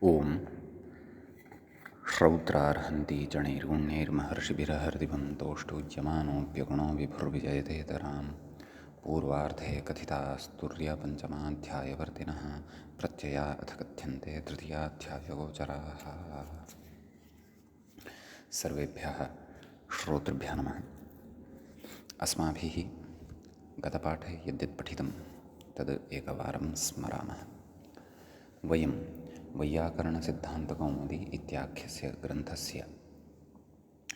ॐ श्रौत्रार्हन्ति चणैर्गुण्यैर्महर्षिभिरहर्दिवन्तोष्टुज्यमानोऽप्यगुणो विभुर्विजयतेतरां पूर्वार्धे कथितास्तुर्यपञ्चमाध्यायवर्तिनः प्रत्यया अथ कथ्यन्ते तृतीयाध्यायगोचराः। सर्वेभ्यः श्रोतृभ्यः नमः। अस्माभिः गतपाठे यद्यत् पठितं तद् एकवारं स्मरामः। वयं वैयाकरणसिद्धान्तकौमुदी इत्याख्यस्य ग्रन्थस्य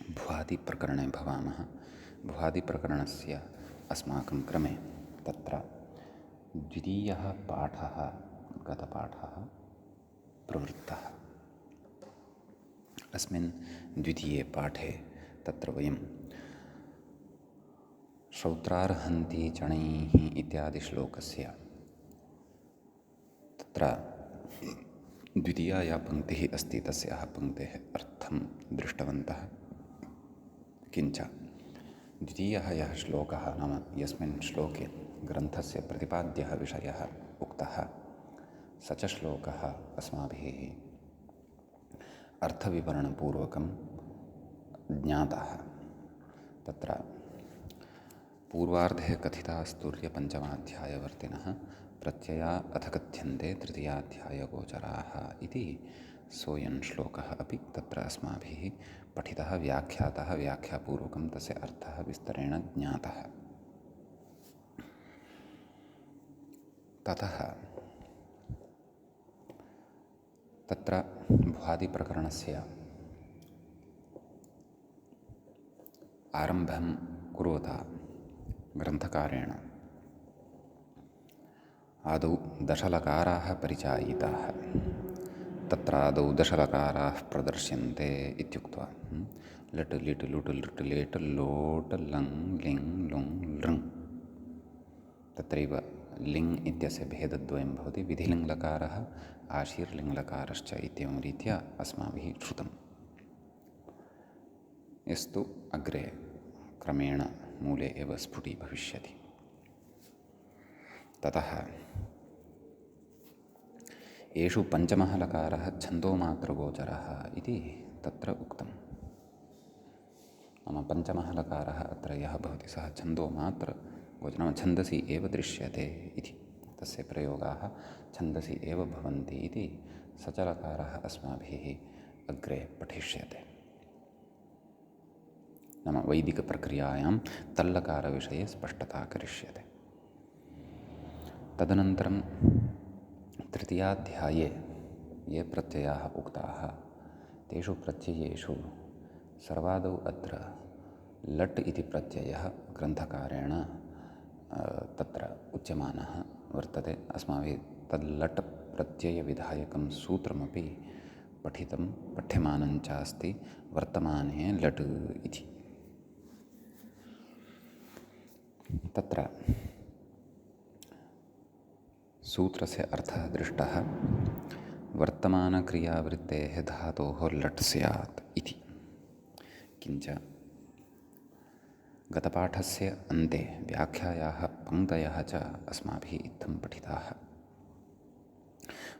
भुवादिप्रकरणे भवामः। भुवादिप्रकरणस्य अस्माकं क्रमे तत्र द्वितीयः पाठः गतपाठः प्रवृत्तः। अस्मिन् द्वितीये पाठे तत्र वयं श्रौत्रार्हन्ति चणैः इत्यादि श्लोकस्य तत्र द्वितीया या पङ्क्तिः अस्ति तस्याः पङ्क्तेः अर्थं दृष्टवन्तः। किञ्च द्वितीयः यः श्लोकः नाम यस्मिन् श्लोके ग्रन्थस्य प्रतिपाद्यः विषयः उक्तः स च श्लोकः अस्माभिः अर्थविवरणपूर्वकं ज्ञातः। तत्र पूर्वार्धे कथितास्तुर्यपञ्चमाध्यायवर्तिनः प्रत्यया अथ कथ्यन्ते तृतीयाध्यायगोचराः इति सोऽयं श्लोकः अपि तत्र अस्माभिः पठितः, व्याख्यातः, व्याख्यापूर्वकं तस्य अर्थः विस्तरेण ज्ञातः। ततः तत्र भुवादिप्रकरणस्य आरम्भं कुर्वता ग्रन्थकारेण आदौ दशलकाराः परिचायिताः। तत्र आदौ दशलकाराः प्रदर्श्यन्ते इत्युक्त्वा लट् लिट् लुट् लृट् लेट् लोट् लङ् लिङ् लुङ् लृङ्। तत्रैव लिङ् इत्यस्य भेदद्वयं भवति, विधिलिङ्लकारः आशीर्लिङ्लकारश्च इत्येवं रीत्या अस्माभिः श्रुतम्। यस्तु अग्रे क्रमेण मूले एव स्फुटीभविष्यति। ततः एषु पञ्चमः लकारः छन्दोमात्रगोचरः इति तत्र उक्तम्। नाम पञ्चमः लकारः अत्र यः भवति सः छन्दोमात्रगोचरः, छन्दसि एव दृश्यते इति तस्य प्रयोगाः छन्दसि एव भवन्ति इति स च लकारः अस्माभिः अग्रे पठिष्यते। नाम वैदिकप्रक्रियायां तल्लकारविषये स्पष्टता करिष्यते। तदनन्तरं तृतीयाध्याये ये प्रत्ययाः उक्ताः तेषु प्रत्ययेषु सर्वादौ अत्र लट् इति प्रत्ययः ग्रन्थकारेण तत्र उच्यमानः वर्तते। अस्माभिः तल्लट् प्रत्ययविधायकं सूत्रमपि पठ्यमानं च अस्ति, वर्तमाने लट् इति। तत्र सूत्रस्य अर्थः दृष्टः। वर्तमानक्रियावृत्तेः धातोः लट् स्यात् इति। किञ्च गतपाठस्य अन्ते व्याख्यायाः पङ्क्तयः च अस्माभिः इत्थं पठिताः।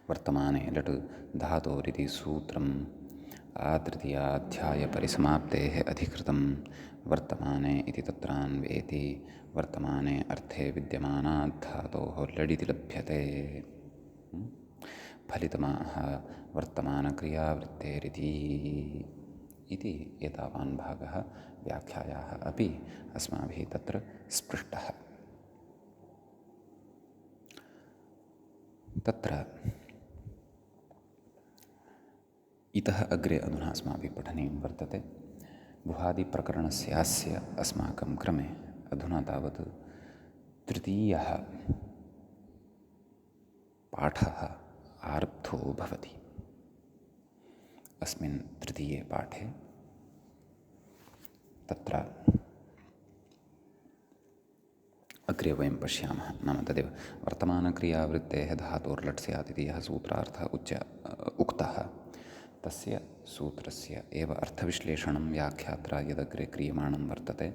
वर्तमाने लट् धातोरिति सूत्रम् आतृतीयाध्यायपरिसमाप्तेः अधिकृतं वर्तमाने इति तत्रान्वेति वर्तमाने अर्थे विद्यमानात् धातोः लडिति लभ्यते। फलितमाह वर्तमानक्रियावृत्तेरिति इति एतावान् भागः व्याख्यायाः अपि अस्माभिः तत्र स्पृष्टः। तत्र इतः अग्रे अधुना अस्माभिः पठनीयं वर्तते। भुवादिप्रकरणस्यास्य अस्माकं क्रमे अधुना तावत् तृतीयः पाठः आरब्धो भवति। अस्मिन् तृतीये पाठे तत्र अग्रे वयं पश्यामः। नाम तदेव वर्तमानक्रियावृत्तेः धातोर्लट् स्यात् इति यः सूत्रार्थः उक्तः तस्य सूत्रस्य एव अर्थविश्लेषणं व्याख्यात्रा यदग्रे क्रियमाणं वर्तते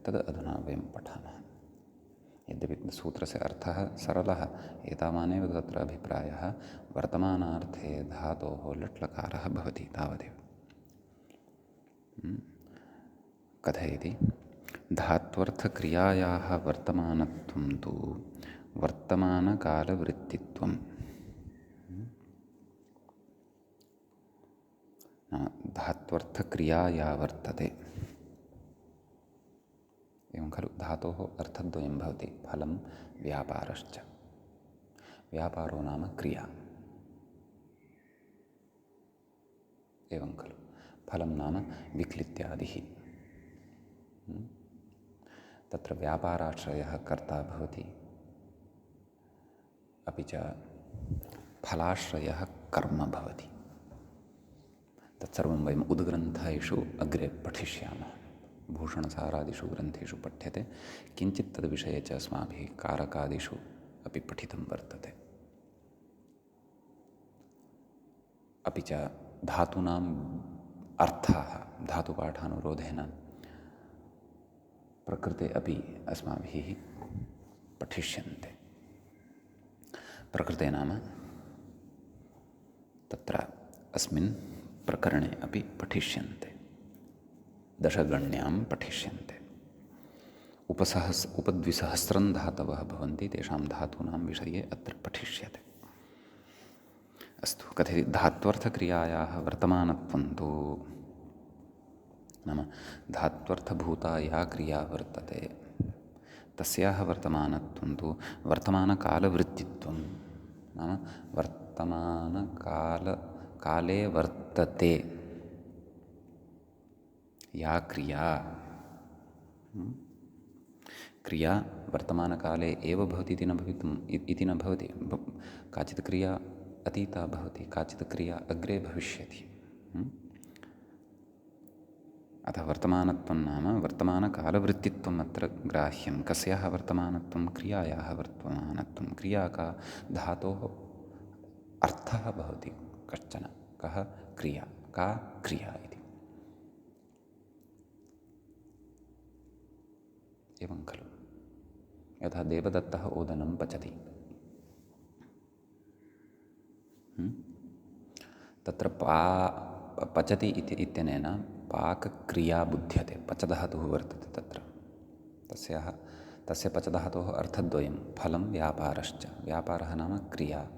तद् अधुना वयं पठामः। यद्यपि सूत्रस्य अर्थः सरलः, एतावानेव तत्र अभिप्रायः। वर्तमानार्थे धातोः लट्लकारः भवति, तावदेव। कथयति धात्वर्थक्रियायाः वर्तमानत्वं तु वर्तमानकालवृत्तित्वम्। धात्वर्थक्रिया या वर्तते, एवं खलु। धातोः अर्थद्वयं भवति, फलं व्यापारश्च। व्यापारो नाम क्रिया, एवं खलु। फलं नाम विक्लित्यादिः। तत्र व्यापाराश्रयः कर्ता भवति, अपि च फलाश्रयः कर्म भवति। तत्सर्वं वयम् उद्ग्रन्थेषु अग्रे पठिष्यामः। भूषणसारादिषु ग्रन्थेषु पठ्यते। किञ्चित् तद्विषये च अस्माभिः कारकादिषु अपि पठितं वर्तते। अपि च धातूनाम् अर्थाः धातुपाठानुरोधेन प्रकृते अपि अस्माभिः पठिष्यन्ते। प्रकृते नाम तत्र अस्मिन् प्रकरणे अपि पठिष्यन्ते, दशगण्यां पठिष्यन्ते। उपद्विसहस्रं धातवः भवन्ति, तेषां धातूनां विषये अत्र पठिष्यते। अस्तु, कथयति धात्वर्थक्रियायाः वर्तमानत्वं तु नाम धात्वर्थभूता या क्रिया वर्तते तस्याः वर्तमानत्वं तु वर्तमानकालवृत्तित्वं। नाम वर्तमानकाले वर्तते या क्रिया, क्रिया वर्तमानकाले एव भवति इति न भवति। काचित् क्रिया अतीता भवति, काचित् क्रिया अग्रे भविष्यति। अतः वर्तमानत्वं नाम वर्तमानकालवृत्तित्वम् अत्र ग्राह्यं। कस्याः वर्तमानत्वं? क्रियायाः वर्तमानत्वं। क्रिया का? धातोः अर्थः भवति कश्चन। कः? क्रिया। का क्रिया इति। एवं खलु। यथा देवदत्तः ओदनं पचति, तत्र पचति इत्यनेन पाकक्रिया बुध्यते। पचधातुः वर्तते तत्र। तस्य पचधातोः अर्थद्वयं, फलं व्यापारश्च। व्यापारः नाम क्रिया,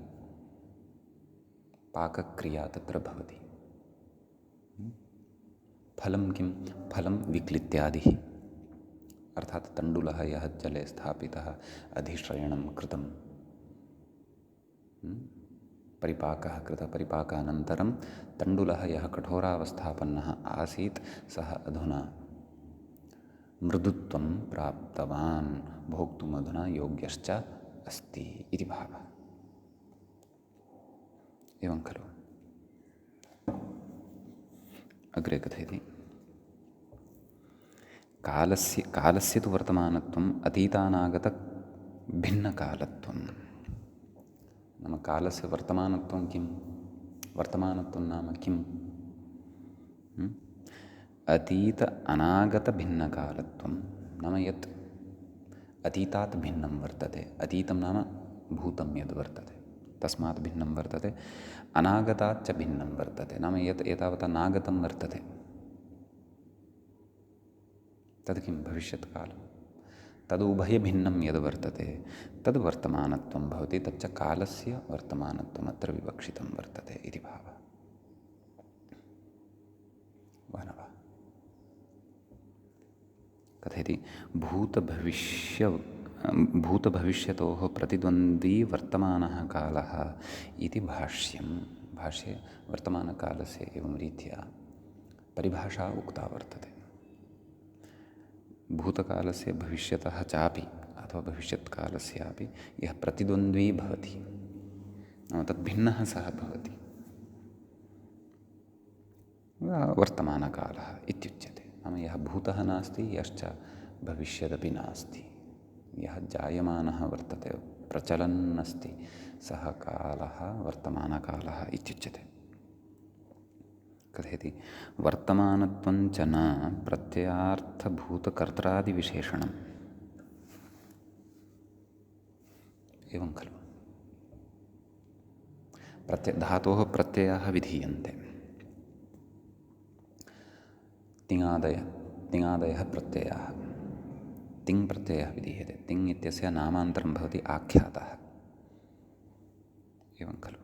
पाकक्रिया तत्र भवति। फलं किं? फलं विक्लित्यादिः, अर्थात् तण्डुलः यः जले स्थापितः, अधिश्रयणं कृतं, परिपाकः कृतः, परिपाकानन्तरं तण्डुलः यः कठोरावस्थापन्नः आसीत् सः अधुना मृदुत्वं प्राप्तवान्, भोक्तुम् अधुना योग्यश्च अस्ति इति भावः। एवं खलु। अग्रे कथयति कालस्य तु वर्तमानत्वम् अतीतानागतभिन्नकालत्वं। नाम कालस्य वर्तमानत्वं किं? वर्तमानत्वं नाम किम्? अतीत अनागतभिन्नकालत्वं नाम यत् अतीतात् भिन्नं वर्तते। अतीतं नाम भूतं यद् वर्तते तस्मात् भिन्नं वर्तते। अनागताच्च भिन्नं वर्तते, नाम यत् एतावता नागतं वर्तते तद् किं? भविष्यत्कालं। तदुभयभिन्नं यद् वर्तते तद् वर्तमानत्वं भवति। तच्च कालस्य वर्तमानत्वम् अत्र विवक्षितं वर्तते इति भावः। कथयति भूतभविष्यतोः प्रतिद्वन्द्वी वर्तमानः कालः इति भाष्यं। भाष्ये वर्तमानकालस्य एवं रीत्या परिभाषा उक्ता वर्तते। भूतकालस्य भविष्यतः चापि अथवा भविष्यत्कालस्यापि यः प्रतिद्वन्द्वी भवति, नाम तद्भिन्नः सः भवति, वर्तमानकालः इत्युच्यते। नाम यः भूतः नास्ति, यश्च भविष्यदपि नास्ति, यः जायमानः वर्तते, प्रचलन् अस्ति, सः कालः वर्तमानकालः इत्युच्यते। कथयति वर्तमानत्वं च न प्रत्ययार्थभूतकर्त्रादिविशेषणम्। एवं खलु धातोः प्रत्ययाः विधीयन्ते। तिङादयः प्रत्ययाः, तिङ् प्रत्ययः विधीयते। तिङ् इत्यस्य नामान्तरं भवति आख्यातः, एवं खलु।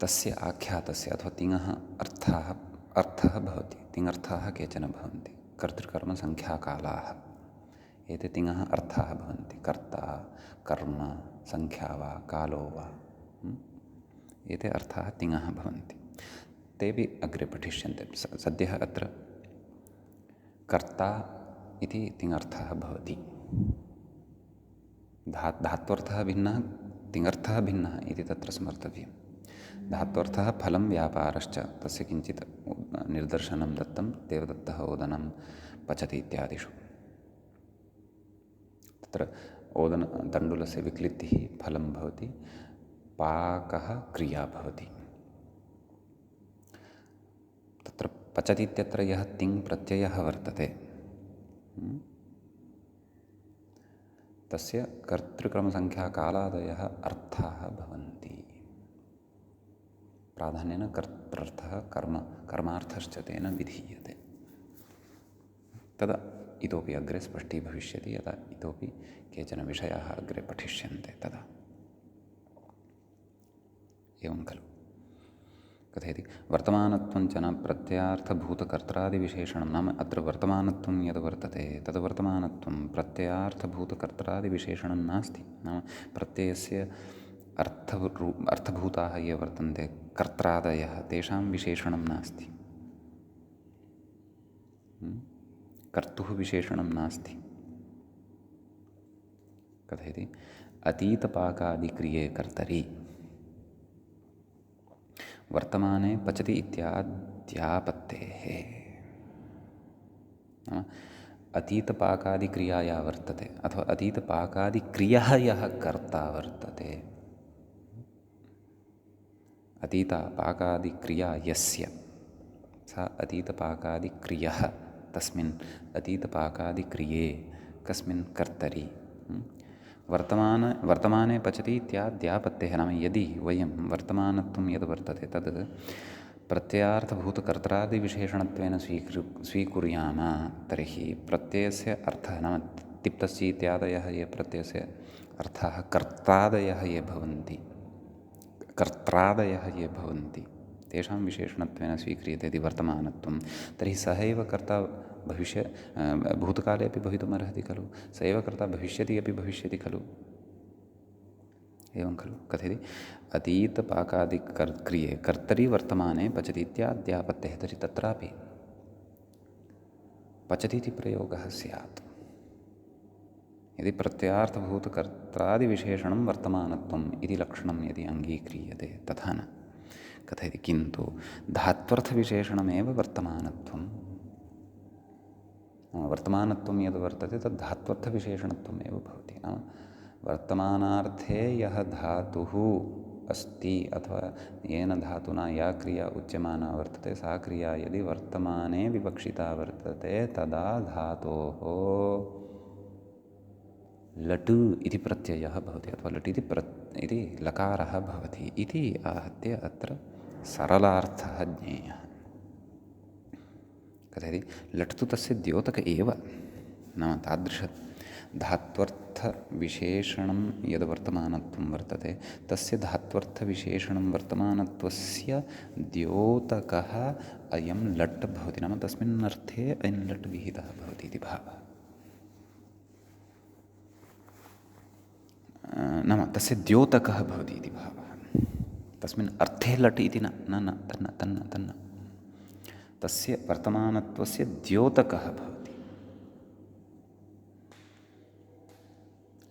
तस्य आख्यातस्य अथवा तिङः अर्थः भवति। तिङर्थाः केचन भवन्ति, कर्तृकर्मसङ्ख्याकालाः। एते तिङः अर्थाः भवन्ति, कर्ता, कर्म, सङ्ख्या वा कालो वा, एते अर्थाः तिङः भवन्ति। तेपि अग्रे पठिष्यन्ते। सद्यः अत्र कर्ता इति तिङर्थः भवति। धात्वर्थः भिन्नः, तिङर्थः भिन्नः इति तत्र स्मर्तव्यं। धात्वर्थः फलं व्यापारश्च, तस्य किञ्चित् निर्दर्शनं दत्तं, देवदत्तः ओदनं पचति इत्यादिषु। तत्र तण्डुलस्य विक्लित्तिः फलं भवति, पाकः क्रिया भवति। तत्र पचति इत्यत्र यः तिङ् प्रत्ययः वर्तते तस्य कर्तृक्रमसङ्ख्याकालादयः अर्थाः भवन्ति। प्राधान्येन कर्तृर्थः कर्मार्थश्च तेन विधीयते। तदा इतोपि अग्रे स्पष्टीभविष्यति, यदा इतोपि केचन विषयाः अग्रे पठिष्यन्ते तदा। एवं खलु कथयति वर्तमानत्वं च न प्रत्ययार्थभूतकर्त्रादिविशेषणं। नाम अत्र वर्तमानत्वं यद् वर्तते तद् वर्तमानत्वं प्रत्ययार्थभूतकर्त्रादिविशेषणं नास्ति। नाम प्रत्ययस्य अर्थभूताः ये वर्तन्ते कर्त्रादयः, तेषां विशेषणं नास्ति, कर्तुः विशेषणं नास्ति। कथयति अतीतपाकादिक्रिये कर्तरि वर्तमाने पचति इत्याद्यापत्तेः। नाम अतीतपाकादिक्रिया या वर्तते अथवा अतीतपाकादिक्रियः यः कर्ता वर्तते, अतीतपाकादिक्रिया यस्य, सा अतीतपाकादिक्रियः, तस्मिन् अतीतपाकादिक्रिये कस्मिन् कर्तरि वर्तमाने पचति इत्याद्यापत्तेः। नाम यदि वयं वर्तमानत्वं यद् वर्तते तद् प्रत्ययार्थभूतकर्त्रादिविशेषणत्वेन स्वीकुर्याम तर्हि प्रत्ययस्य अर्थः नाम तिप्तस्य इत्यादयः ये प्रत्ययस्य अर्थाः कर्त्रादयः ये भवन्ति तेषां विशेषणत्वेन स्वीक्रियते यदि वर्तमानत्वं, तर्हि सः एव कर्ता भूतकाले अपि भवितुमर्हति खलु, स एव कर्ता भविष्यति अपि भविष्यति खलु। एवं खलु कथयति अतीतपाकादिक्रिये कर्तरि वर्तमाने पचति इत्याद्यापत्तेः। तर्हि तत्रापि पचति इति प्रयोगः स्यात् यदि प्रत्ययार्थभूतकर्त्रादिविशेषणं वर्तमानत्वम् इति लक्षणं यदि अङ्गीक्रियते, तथा न। कथयति किन्तु धात्वर्थविशेषणमेव वर्तमानत्वं। वर्तमानत्वं यद् वर्तते तद् धात्वर्थविशेषणत्वमेव भवति। नाम वर्तमानार्थे यः धातुः अस्ति अथवा येन धातुना या क्रिया उच्यमाना वर्तते, सा क्रिया यदि वर्तमाने विवक्षिता वर्तते तदा धातोः लट् इति प्रत्ययः भवति अथवा लट् इति लकारः भवति इति आहत्य अत्र सरलार्थः ज्ञेयः। कथयति लट् तु तस्य द्योतक एव। नाम तादृशधात्वर्थविशेषणं यद् वर्तमानत्वं वर्तते तस्य धात्वर्थविशेषणं वर्तमानत्वस्य द्योतकः अयं लट् भवति। नाम तस्मिन् अर्थे अयं लट् विहितः भवति इति भावः। नाम तस्य द्योतकः भवति इति भावः। तस्मिन् अर्थे लट् इति तन्न तस्य वर्तमानत्वस्य द्योतकः भवति।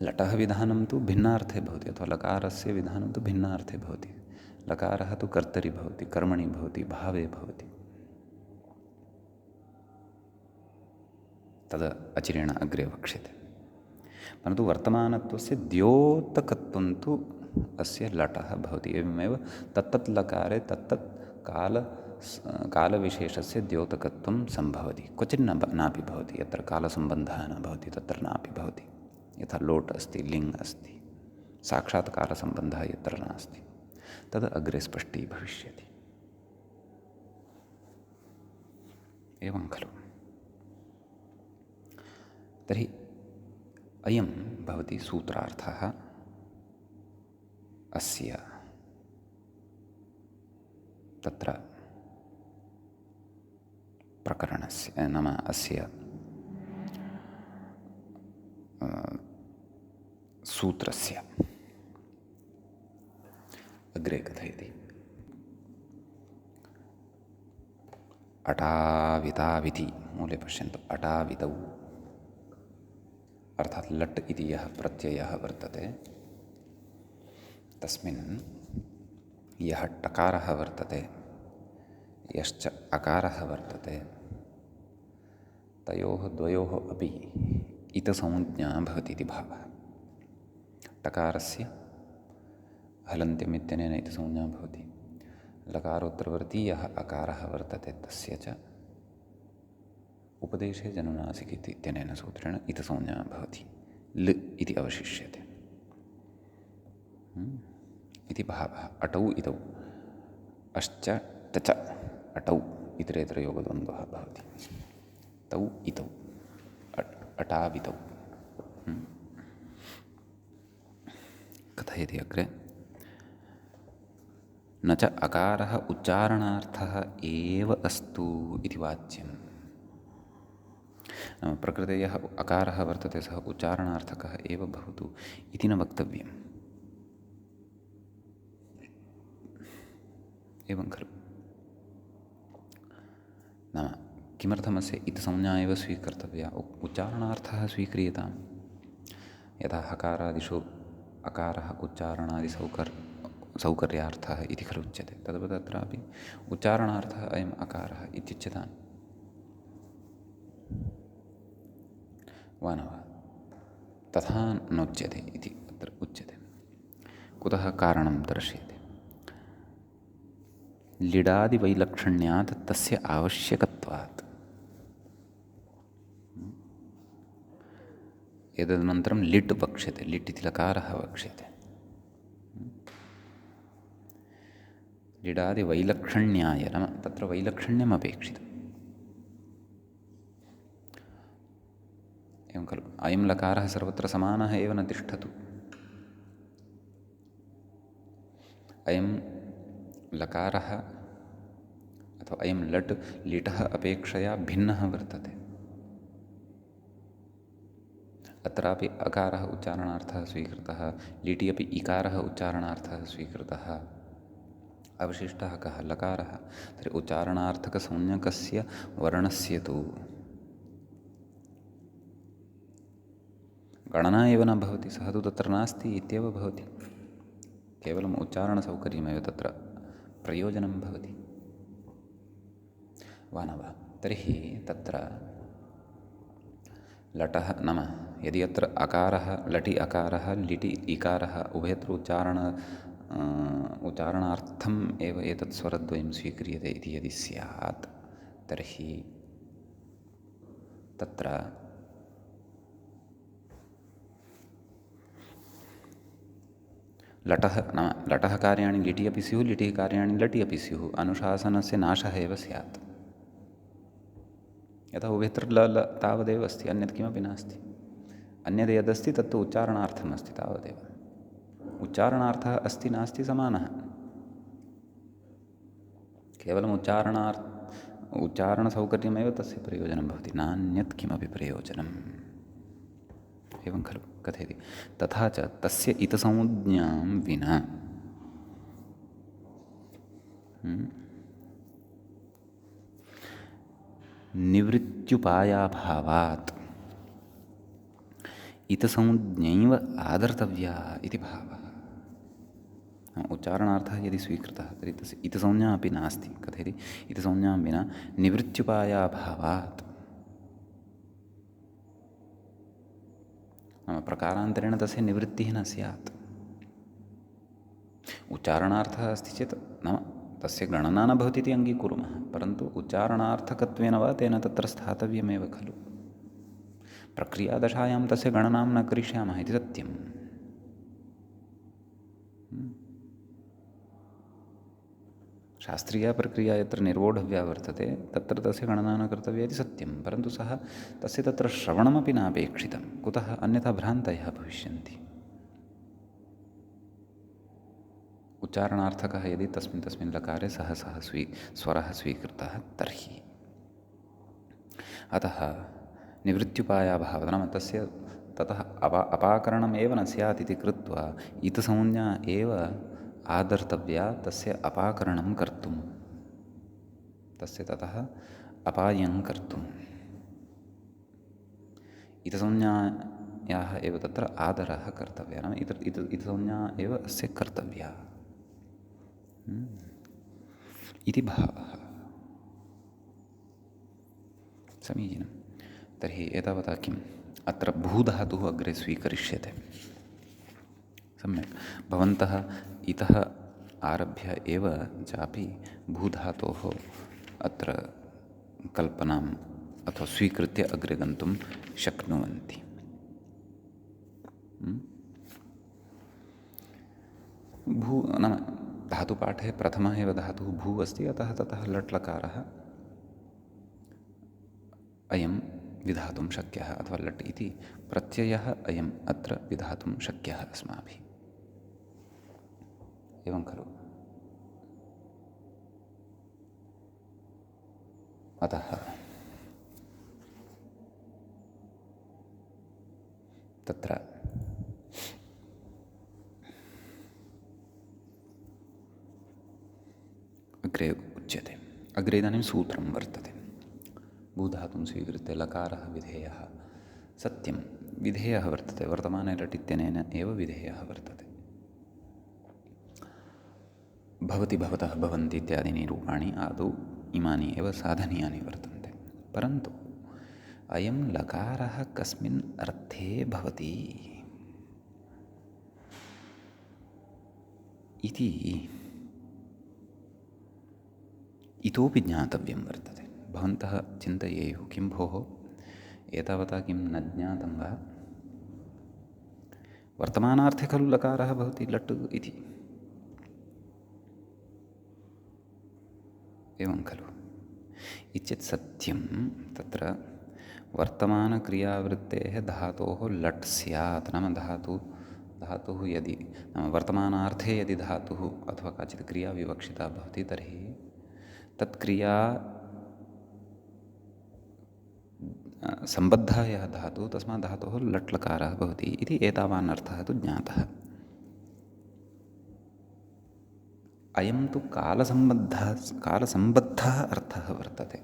लटः विधानं तु भिन्नार्थे भवति अथवा लकारस्य विधानं तु भिन्नार्थे भवति। लकारः तु कर्तरि भवति, कर्मणि भवति, भावे भवति। तद् अचिरेण अग्रे वक्ष्यते। परन्तु वर्तमानत्वस्य द्योतकत्वं तु अस्य लटः भवति। एवमेव तत्तत् लकारे तत्तत् कालविशेषस्य द्योतकत्वं सम्भवति। क्वचित् नापि भवति। यत्र कालसम्बन्धः न भवति तत्र नापि भवति। यथा लोट् अस्ति, लिङ् अस्ति, साक्षात्कारसम्बन्धः यत्र नास्ति तद् अग्रे स्पष्टीभविष्यति। एवं खलु। तर्हि अयं भवति सूत्रार्थः अस्य तत्र प्रकरणस्य, नाम अस्य सूत्रस्य। अग्रे कथयति अटाविताविति मूले पश्यन्तु। अटावितौ अर्थात् लट् इति यः प्रत्ययः वर्तते तस्मिन् यः टकारः वर्तते यश्च अकारः वर्तते तयोः द्वयोः अपि इतसंज्ञा भवति इति भावः। टकारस्य हलन्त्यम् इत्यनेन इतसंज्ञा भवति। लकारोत्तरवर्ती यः अकारः वर्तते तस्य च उपदेशे जनुनासिक इत्यनेन सूत्रेण इतसंज्ञा भवति। ल इति अवशिष्यते इति भावः। अटौ इतौ अश्च तच अटौ इतरेतरयोगद्वन्द्वः भवति। तौ इतौ अटावितौ। कथयति अग्रे न च अकारः उच्चारणार्थः एव अस्तु इति वाच्यम्। प्रकृते यः अकारः वर्तते सः उच्चारणार्थकः एव भवतु इति न वक्तव्यम्। एवं खलु। नाम किमर्थमस्य इतसंज्ञा एव स्वीकर्तव्या, उच्चारणार्थः स्वीक्रियताम्। यथा हकारादिषु अकारः सौकर्यार्थः इति खलु उच्यते, तद्वत् तत्रापि उच्चारणार्थः अयम् अकारः इत्युच्यताम्। वा न वा? तथा नोच्यते इति अत्र उच्यते। कुतः? कारणं दर्श्यते। लिडादिवैलक्षण्यात् तस्य आवश्यकत्वात्। एतदनन्तरं लिट् वक्ष्यते। लिट् इति लकारः वक्ष्यते। लिडादिवैलक्षण्याय, नाम तत्र वैलक्षण्यम् अपेक्षितम्। एवं खलु। अयं लकारः सर्वत्र समानः एव न तिष्ठतु। अयं लकारः अथवा अयं लट् लिटः अपेक्षया भिन्नः वर्तते। अत्रापि अकारः उच्चारणार्थः स्वीकृतः, लिटि अपि इकारः उच्चारणार्थः स्वीकृतः। अवशिष्टः कः? लकारः। तर्हि उच्चारणार्थकसंज्ञकस्य वर्णस्य तु गणना एव न भवति। सः तु तत्र नास्ति इत्येव भवति। केवलम् उच्चारणसौकर्यमेव तत्र प्रयोजनं भवति। वा न वा? तर्हि तत्र लटः, नाम यदि अत्र अकारः, लटि अकारः, लिटि इकारः उभयत्र उच्चारणार्थम् एव एतत् स्वरद्वयं स्वीक्रियते इति यदि स्यात् तर्हि तत्र लटः, नाम लटः कार्याणि लिटि अपि स्युः, लिटिः कार्याणि लटि अपि स्युः। अनुशासनस्य नाशः एव स्यात्। यतः उभयत्र ल तावदेव अस्ति, अन्यत् किमपि नास्ति। अन्यद् यदस्ति तत्तु उच्चारणार्थमस्ति तावदेव। उच्चारणार्थः अस्ति नास्ति समानः। केवलम् उच्चारणसौकर्यमेव तस्य प्रयोजनं भवति, नान्यत् किमपि प्रयोजनम्। एवं खलु कथयति। तथा च तस्य इतसंज्ञां विना निवृत्त्युपायाभावात् इतसंज्ञैव आदर्तव्या इति भावः। उच्चारणार्थः यदि स्वीकृतः तर्हि तस्य इतसंज्ञा अपि नास्ति। कथयति इतसंज्ञां विना निवृत्त्युपायाभावात्, नाम प्रकारान्तरेण तस्य निवृत्तिः न स्यात्। उच्चारणार्थः अस्ति चेत् नाम तस्य गणना न भवति इति अङ्गीकुर्मः, परन्तु उच्चारणार्थकत्वेन वा तेन तत्र स्थातव्यमेव खलु। प्रक्रियादशायां तस्य गणनां न करिष्यामः इति सत्यम्। शास्त्रीयप्रक्रिया यत्र निर्वोढव्या वर्तते तत्र तस्य गणना न कर्तव्या इति सत्यं, परन्तु सः तस्य तत्र श्रवणमपि नापेक्षितं। कुतः? अन्यथा भ्रान्तयः भविष्यन्ति। उच्चारणार्थकः यदि तस्मिन् लकारे सः स्वरः स्वीकृतः तर्हि। अतः निवृत्त्युपायाभावः नाम तस्य ततः अपाकरणमेव न स्यात् इति कृत्वा इतसंज्ञा एव आदर्तव्या तस्य अपाकरणं कर्तुं, तस्य ततः अपायं कर्तुम्। इतसंज्ञायाः एव तत्र आदरः कर्तव्यः, नाम इतसंज्ञा एव अस्य कर्तव्या इति भावः। समीचीनं। तर्हि एतावता किम् अत्र भूधातुः अग्रे स्वीकरिष्यते। सम्यक्। भवन्तः इतः आरभ्य एव चापि भूधातोः अत्र कल्पनाम् अथवा स्वीकृत्य अग्रे गन्तुं शक्नुवन्ति। भू नाम धातुपाठे प्रथमः एव धातुः भू अस्ति, अतः ततः लट् लकारः अयं विधातुं शक्यः, अथवा लट् इति प्रत्ययः अयम् अत्र विधातुं शक्यः अस्माभिः। एवं खलु? अतः तत्र अग्रे उच्यते। अग्रे इदानीं सूत्रं वर्तते। भूधातुं स्वीकृत्य लकारः विधेयः। सत्यं विधेयः वर्तते, वर्तमाने लट् इत्यनेन एव विधेयः वर्तते। भवति, भवतः, भवन्ति इत्यादीनि रूपाणि आदौ इमानि एव साधनीयानि वर्तन्ते। परन्तु अयं लकारः कस्मिन् अर्थे भवति इति इतोपि ज्ञातव्यं वर्तते। भवन्तः चिन्तयेयुः, किं भोः एतावता किं न ज्ञातं वा? वर्तमानार्थे खलु लकारः भवति लट् इति। एवं खलु? इत्येतत् सत्यं। तत्र वर्तमानक्रियावृत्तेः धातोः लट् स्यात्, नाम धातुः यदि नाम वर्तमानार्थे यदि धातुः अथवा काचित् क्रिया विवक्षिता भवति तर्हि तत्क्रिया सम्बद्धः यः धातुः तस्मात् धातोः लट् लकारः भवति इति एतावान् अर्थः तु ज्ञातः। अयं तु कालसम्बद्धः अर्थः वर्तते।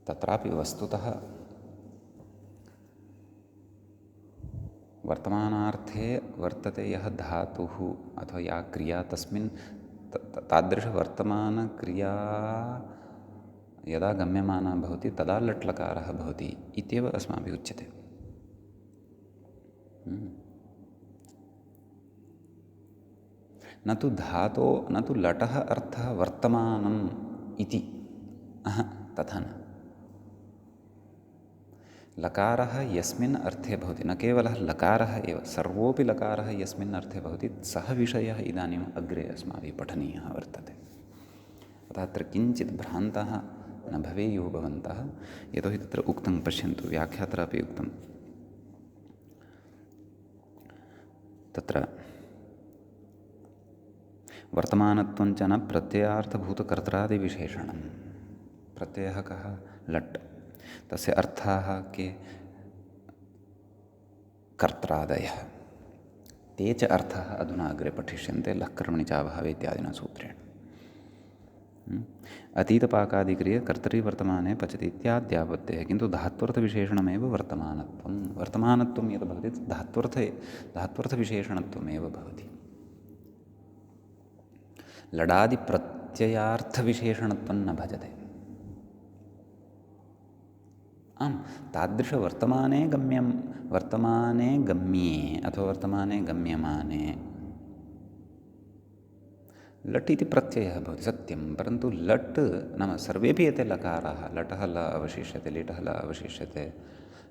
तत्रापि वस्तुतः वर्तमानार्थे वर्तते यः धातुः अथवा या क्रिया तस्मिन् तादृशवर्तमानक्रिया यदा गम्यमाना भवति तदा लट् लकारः भवति इत्येव अस्माभिः उच्यते। न तु लटः अर्थः वर्तमानम् इति, तथा न। लकारः यस्मिन् अर्थे भवति, न केवलः लकारः एव, सर्वोऽपि लकारः यस्मिन् अर्थे भवति सः विषयः इदानीम् अग्रे अस्माभिः पठनीयः वर्तते। अतः अत्र किञ्चित् भ्रान्तः न भवेयुः भवन्तः, यतोहि तत्र उक्तं, पश्यन्तु व्याख्यात्रापि उक्तं, तत्र वर्तमानत्वञ्च न प्रत्ययार्थभूतकर्त्रादिविशेषणं। प्रत्ययः कः? लट्। तस्य अर्थाः के? कर्त्रादयः। ते च अर्थाः अधुना अग्रे पठिष्यन्ते लःकर्मणि चाभावे इत्यादिना सूत्रेण। अतीतपाकादिक्रिये कर्तरि वर्तमाने पचति इत्याद्यावत्तेः, किन्तु धात्वर्थविशेषणमेव वर्तमानत्वं। वर्तमानत्वं यद् भवति धात्वर्थविशेषणत्वमेव भवति। लडादिप्रत्ययार्थविशेषणत्वं न भजते। आम्, तादृशवर्तमाने गम्ये अथवा वर्तमाने गम्यमाने लट् इति प्रत्ययः भवति, सत्यं। परन्तु लट् नाम सर्वेपि एते लकाराः, लटः ल अवशिष्यते, लिटः ल अवशिष्यते,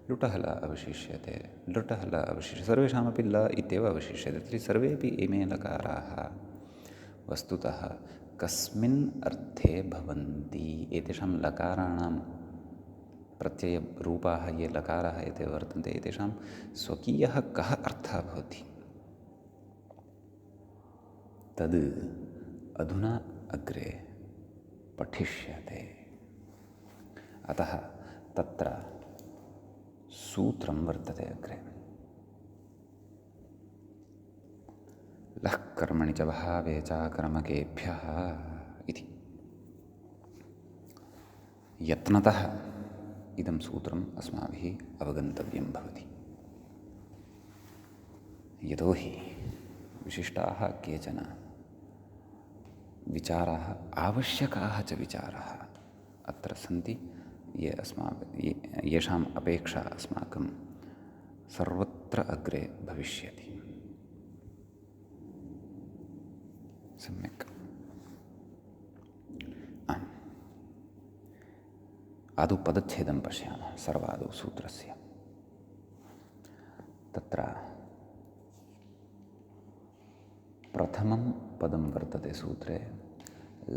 लुटः ल अवशिष्यते, लृटः ल अवशिष्यते, सर्वेषामपि ल इत्येव अवशिष्यते। तर्हि सर्वेपि इमे लकाराः वस्तुतः कस्मिन् अर्थे भवन्ति एतेषां लकाराणां प्रत्ययरूपाः ये लकाराः एते वर्तन्ते एतेषां स्वकीयः कः अर्थः भवति तद् अधुना अग्रे पठिष्यते। अतः तत्र सूत्रं वर्तते अग्रे। लः कर्मणि च भावे च कर्मकेभ्यः इति यत्नतः इदं सूत्रम् अस्माभिः अवगन्तव्यं भवति। यतोहि विशिष्टाः केचन विचाराः आवश्यकाः च विचाराः अत्र सन्ति ये येषाम् अपेक्षा अस्माकं सर्वत्र अग्रे भविष्यति। सम्यक्। आदौ पदच्छेदं पश्यामः सर्वादौ सूत्रस्य। तत्र प्रथमं पदं वर्तते सूत्रे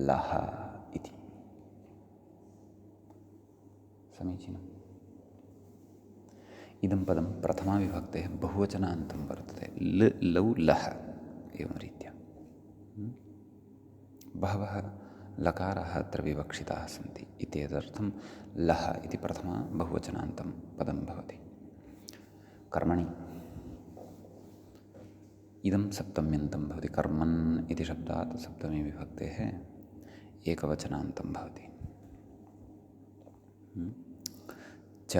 लः इति। समीचीनम्। इदं पदं प्रथमाविभक्तेः बहुवचनान्तं वर्तते। लौ लः एवं रीत्या बहवः लकाराः अत्र विवक्षिताः सन्ति इत्येतदर्थं लः इति प्रथमा बहुवचनान्तं पदं भवति। कर्मणि इदं सप्तम्यन्तं भवति। कर्मन् इति शब्दात् सप्तमी विभक्तेः एकवचनान्तं भवति। च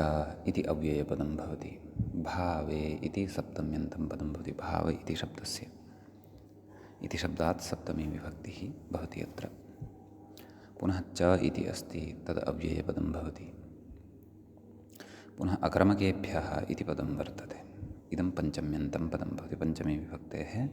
इति अव्ययपदं भवति। भावे इति सप्तम्यन्तं पदं भवति। भाव इति शब्दस्य इति शब्दात् सप्तमी विभक्तिः भवति अत्र। पुनः च इति अस्ति तद् अव्ययपदं भवति। पुनः अकर्मकेभ्यः इति पदं वर्तते। इदं पञ्चम्यन्तं पदं भवति। पञ्चमी विभक्तेः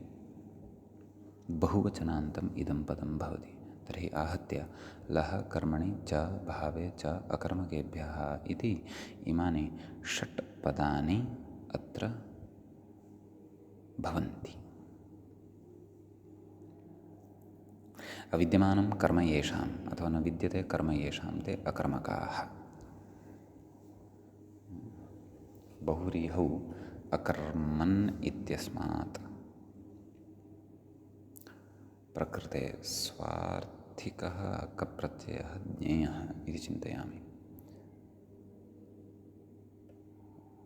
बहुवचनान्तम् इदं पदं भवति। तर्हि आहत्य लः कर्मणि च भावे च अकर्मकेभ्यः इति इमानि षट् पदानि अत्र भवन्ति। अविद्यमानं कर्म येषाम् अथवा न विद्यते कर्म येषां ते अकर्मकाः। बहुव्रीहौ अकर्मन् इत्यस्मात् प्रकृते स्वार्थिकः अकप्रत्ययः ज्ञेयः इति चिन्तयामि।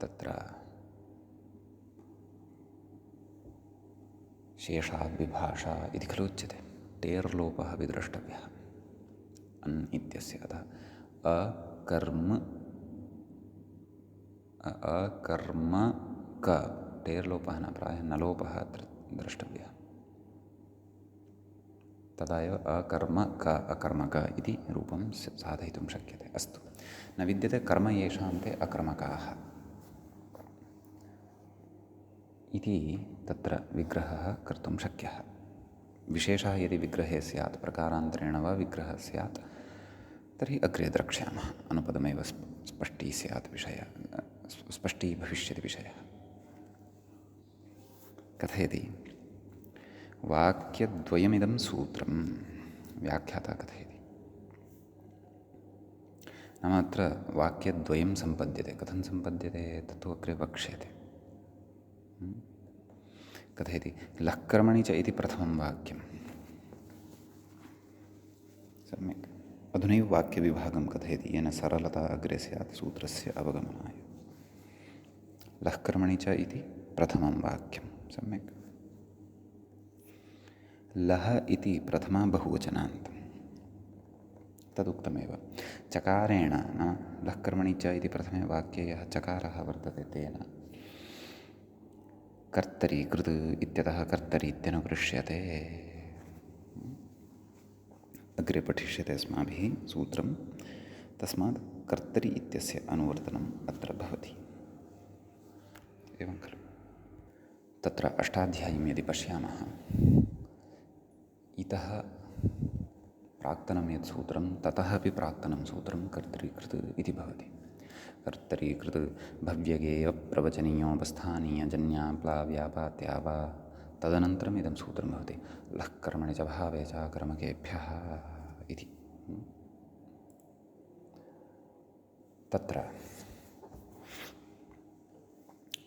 तत्र शेषाद्विभाषा इति खलु उच्यते। टेर्लोपः विद्रष्टव्यः अन् इत्यस्य। अतः अकर्मक टेर्लोपः न, प्रायः नलोपः अत्र द्रष्टव्यः। तदा एव अकर्मक अकर्मक इति रूपं साधयितुं शक्यते। अस्तु, न विद्यते कर्म येषां ते अकर्मकाः इति तत्र विग्रहः कर्तुं शक्यः। विशेषः यदि विग्रहे स्यात्, प्रकारान्तरेण वा विग्रहः स्यात्, तर्हि अग्रे द्रक्ष्यामः। अनुपदमेव स्पष्टी स्यात् विषयः, स्पष्टी भविष्यति विषयः। कथयति वाक्यद्वयमिदं सूत्रं व्याख्याता कथयति। नाम अत्र वाक्यद्वयं सम्पद्यते। कथं सम्पद्यते तत्तु अग्रे वक्ष्यते। कथयति लः कर्मणि च इति प्रथमं वाक्यं। सम्यक्। अधुनैव वाक्यविभागं कथयति येन सरलता अग्रे स्यात् सूत्रस्य अवगमनाय। लः कर्मणि च इति प्रथमं वाक्यं। सम्यक्। लः इति प्रथमा बहुवचनान्तं तदुक्तमेव। चकारेण नाम लः कर्मणि च इति प्रथमे वाक्ये यः चकारः वर्तते तेन कर्तरि कृत् इत्यतः कर्तरि इत्यनुपृष्यते। अग्रे पठिष्यते अस्माभिः सूत्रं। तस्मात् कर्तरि इत्यस्य अनुवर्तनम् अत्र भवति। एवं खलु। तत्र अष्टाध्यायीं यदि पश्यामः, इतः प्राक्तनं यत् सूत्रं ततः अपि प्राक्तनं सूत्रं कर्तरि कृत् इति भवति। कर्तरि कृत् भव्यगेय प्रवचनीयोपस्थानीयजन्याप्लाव्यापात्या वा तदनन्तरम् इदं सूत्रं भवति लः कर्मणि च भावे च कर्मकेभ्यः इति। तत्र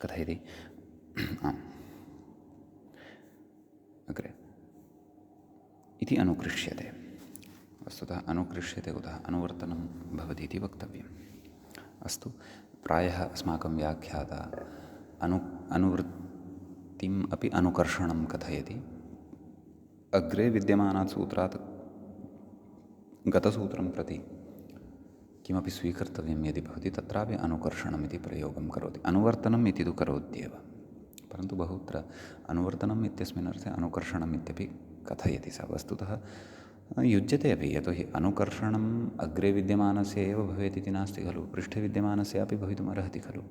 कथयति आम् अग्रे इति अनुकृष्यते। वस्तुतः अनुकृष्यते कुतः अनुवर्तनं भवति इति वक्तव्यम्। अस्तु, प्रायः अस्माकं व्याख्याता अनुवृत्तिम् अपि अनुकर्षणं कथयति। अग्रे विद्यमानात् सूत्रात् गतसूत्रं प्रति किमपि स्वीकर्तव्यं यदि भवति तत्रापि अनुकर्षणम् इति प्रयोगं करोति। अनुवर्तनम् इति तु करोत्येव, परन्तु बहुत्र अनुवर्तनम् इत्यस्मिन् अर्थे अनुकर्षणम् इत्यपि कथयति सा। वस्तुतः युज्यते अपि, यतोहि अनुकर्षणम् अग्रे विद्यमानस्य एव भवेत् इति नास्ति खलु, पृष्ठे विद्यमानस्यापि भवितुम् अर्हति खलु।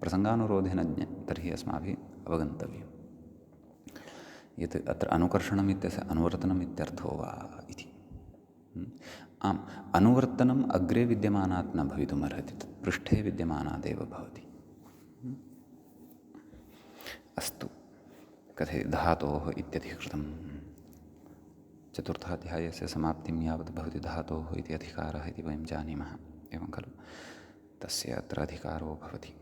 प्रसङ्गानुरोधेन तर्हि अस्माभिः अवगन्तव्यं यत् अत्र अनुकर्षणम् इत्यस्य अनुवर्तनम् इत्यर्थो वा इति। आम्, अनुवर्तनम् अग्रे विद्यमानात् न भवितुम् अर्हति, तत् पृष्ठे विद्यमानादेव भवति। अस्तु, कथयति धातोः इत्यधिकृतं चतुर्थाध्यायस्य समाप्तिं यावत् भवति धातोः इति अधिकारः इति वयं जानीमः, एवं खलु। तस्य अत्र अधिकारो भवति।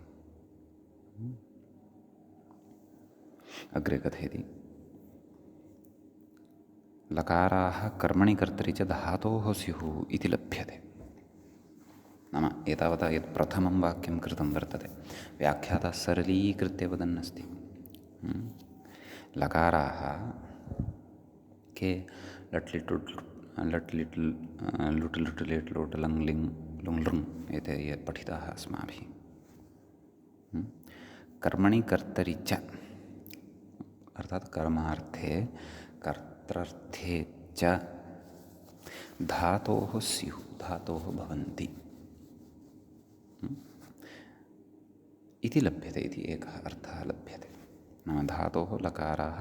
अग्रे कथयति लकाराः कर्मणि कर्तरि च धातोः स्युः इति लभ्यते। नाम एतावता यत् प्रथमं वाक्यं कृतं वर्तते, व्याख्याता सरलीकृत्य वदन्नस्ति। लकाराः के लट् लिट् लुट् लुट् लिट् लोट् लङ् लिङ् लुङ् लृङ् एते ये पठिताः अस्माभिः। कर्मणि कर्तरि च अर्थात् कर्मार्थे कर्तृर्थे च धातोः स्युः, धातोः भवन्ति इति लभ्यते, इति एकः अर्थः लभ्यते। नाम धातोः लकाराः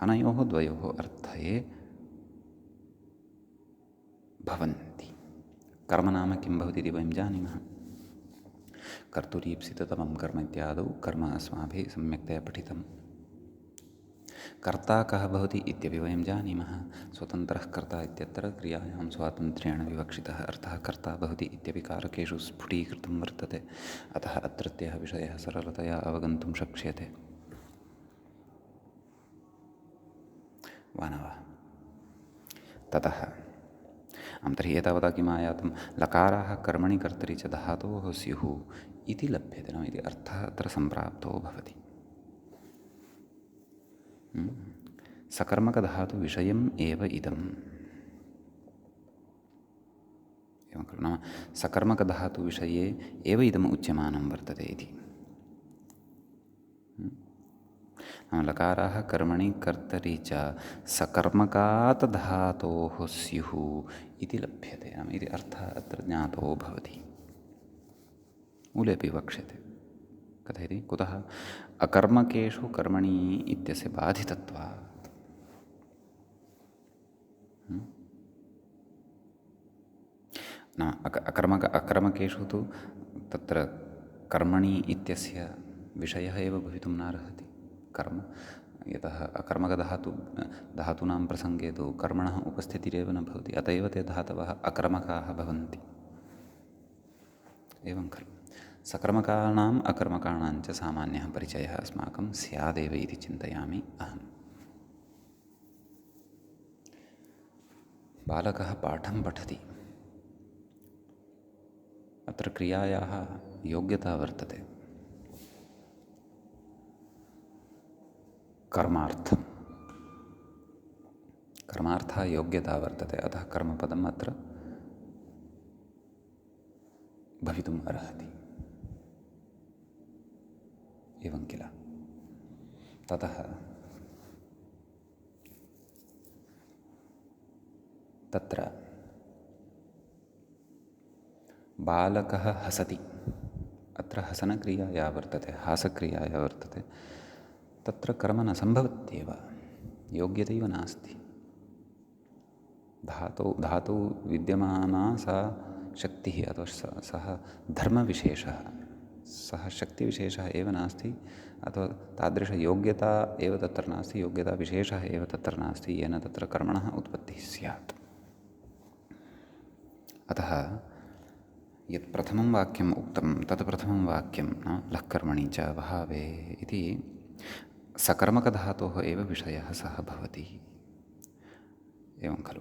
अनयोः द्वयोः अर्थे भवन्ति। कर्म नाम किं भवति इति वयं जानीमः। कर्तुरीप्सिततमं कर्म इत्यादौ कर्म अस्माभिः सम्यक्तया पठितं। कर्ता कः भवति इत्यपि वयं जानीमः। स्वतन्त्रः कर्ता इत्यत्र क्रियायां स्वातन्त्र्येण विवक्षितः अर्थः कर्ता भवति इत्यपि कारकेषु स्फुटीकृतं वर्तते। अतः अत्रत्यः विषयः सरलतया अवगन्तुं शक्यते वा न वा। ततः तर्हि एतावता किम् आयातं लकाराः कर्मणि कर्तरि च धातोः स्युः इति लभ्यते। नाम इति अर्थः अत्र सम्प्राप्तो भवति। सकर्मकधातुविषयम् एव इदम्, एवं खलु। नाम सकर्मकधातुविषये एव इदम् उच्यमानं वर्तते इति। नाम लकाराः कर्मणि कर्तरि च सकर्मकात् धातोः स्युः इति लभ्यते। नाम इति अर्थः अत्र ज्ञातो भवति। मूलेपि वक्ष्यते। कथयति कुतः अकर्मकेषु कर्मणि इत्यस्य बाधितत्वात्। नाम अकर्मकेषु तु तत्र कर्मणि इत्यस्य विषयः एव भवितुं नार्हति। कर्म यतः धातूनां प्रसङ्गे तु कर्मणः उपस्थितिरेव न भवति, अत एव ते धातवः अकर्मकाः भवन्ति, एवं खलु। सकर्मकाणाम् अकर्मकाणां च सामान्यः परिचयः अस्माकं स्यादेव इति चिन्तयामि अहम्। बालकः पाठं पठति, अत्र क्रियायाः योग्यता वर्तते कर्मार्थः योग्यता वर्तते, अतः कर्मपदम् अत्र भवितुम् अर्हति, एवं किल। ततः तत्र बालकः हसति, अत्र हसनक्रिया या वर्तते, हासक्रिया या वर्तते, तत्र कर्म न सम्भवत्येव, योग्यतैव नास्ति। धातौ विद्यमाना सा शक्तिः अथवा सः धर्मविशेषः सः शक्तिविशेषः एव नास्ति, अथवा तादृशयोग्यता एव तत्र नास्ति, योग्यताविशेषः एव तत्र नास्ति, येन तत्र कर्मणः उत्पत्तिः स्यात्। अतः यत् प्रथमं वाक्यम् उक्तं तत् प्रथमं वाक्यं न लः कर्मणि च वहावे इति सकर्मकधातोः एव विषयः सः भवति। एवं खलु।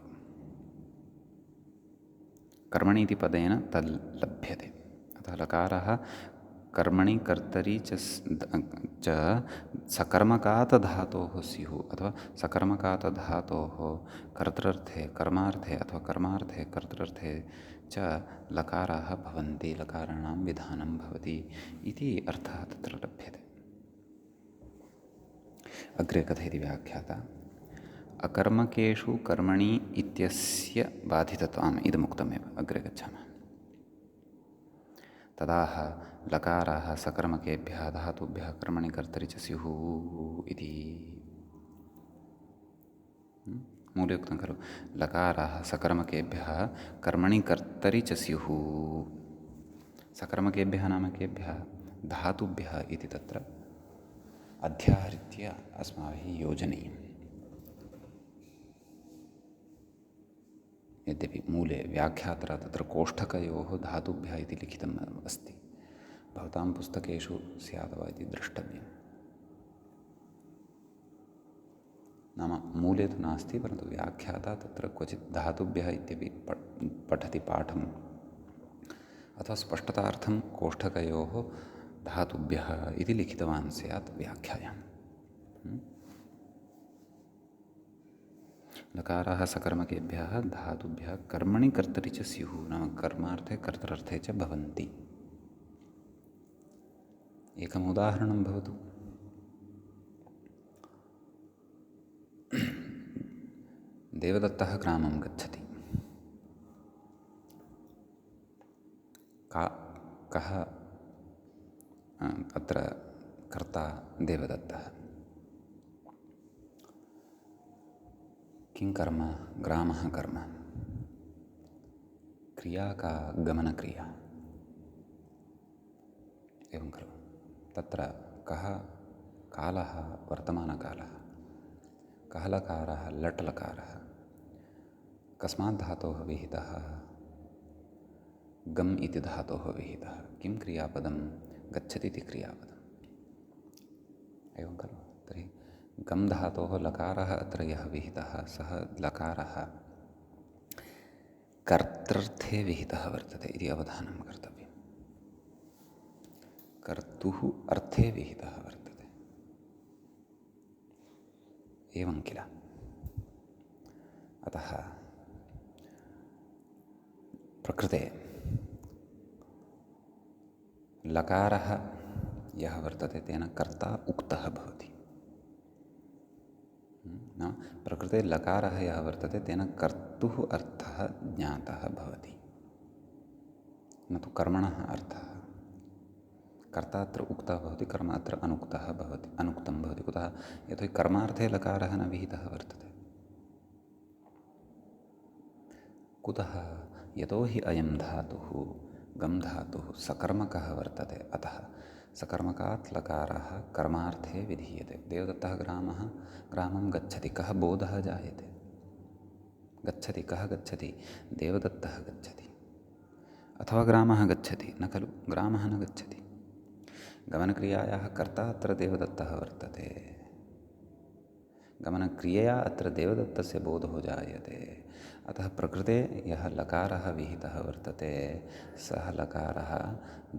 कर्मणि इति पदेन तद् लभ्यते। अतः लकारः कर्मणि कर्तरि च सकर्मकात् धातोः स्युः, अथवा सकर्मकात् धातोः कर्तृर्थे कर्मार्थे अथवा कर्मार्थे कर्तृर्थे च लकाराः भवन्ति, लकाराणां विधानं भवति इति अर्थः तत्र लभ्यते। अग्रे कथयति व्याख्याता, अकर्मकेषु कर्मणि इत्यस्य बाधितत्वम् इदमुक्तमेव। अग्रे गच्छामः। तदाह लकाराः सकर्मकेभ्यः धातुभ्यः कर्मणि कर्तरि च स्युः इति। मूले उक्तं खलु, लकाराः सकर्मकेभ्यः कर्मणि कर्तरि च स्युः। सकर्मकेभ्यः नाम केभ्यः? धातुभ्यः इति तत्र अध्याहृत्य अस्माभिः योजनीयम्। यद्यपि मूले व्याख्यात्रा तत्र कोष्ठकयोः धातुभ्यः इति लिखितम् अस्ति, भवतां पुस्तकेषु स्यात् वा इति द्रष्टव्यम्। नाम मूले तु नास्ति, परन्तु व्याख्याता तत्र क्वचित् धातुभ्यः इत्यपि पठति पाठम्, अथवा स्पष्टतार्थं कोष्ठकयोः धातुभ्यः इति लिखितवान् स्यात् व्याख्यायाम्। लकाराः सकर्मकेभ्यः धातुभ्यः कर्मणि कर्तरि च स्युः, नाम कर्मार्थे कर्तृर्थे च भवन्ति। एकम् उदाहरणं भवतु। देवदत्तः ग्रामं गच्छति। कः अत्र कर्ता? देवदत्तः। किं कर्म? ग्रामः कर्म। क्रिया का? गमनक्रिया। एवं खलु। तत्र कः कालः? वर्तमानकालः। कः लकारः? लट् लकारः। कस्मात् धातोः विहितः? गम् इति धातोः विहितः। किं क्रियापदं? गच्छति इति क्रियापदम्। एवं खलु। तर्हि गम् धातोः लकारः अत्र यः विहितः, सः लकारः कर्तृर्थे विहितः वर्तते इति अवधानं कर्तव्यम्। कर्तुः अर्थे विहितः वर्तते। एवं किल। अतः प्रकृते लकारः यः वर्तते तेन कर्ता उक्तः भवति। नाम प्रकृते लकारः यः वर्तते तेन कर्तुः अर्थः ज्ञातः भवति, न तु कर्मणः अर्थः। कर्ता अत्र उक्तः भवति, कर्म अत्र अनुक्तः भवति, अनुक्तं भवति। कुतः? यतोहि कर्मार्थे लकारः न विहितः वर्तते। कुतः? यतोहि अयं धातुः गम् धातुः सकर्मकः वर्तते, अतः सकर्मकात् लकारः कर्मार्थे विधीयते। देवदत्तः ग्रामं गच्छति। कः बोधः जायते? गच्छति। कः गच्छति? देवदत्तः गच्छति। अथवा ग्रामः गच्छति? न खलु, ग्रामः न गच्छति। गमनक्रियायाः कर्ता अत्र देवदत्तः वर्तते। गमनक्रियया अत्र देवदत्तस्य बोधो जायते। अतः प्रकृते यः लकारः विहितः वर्तते, सः लकारः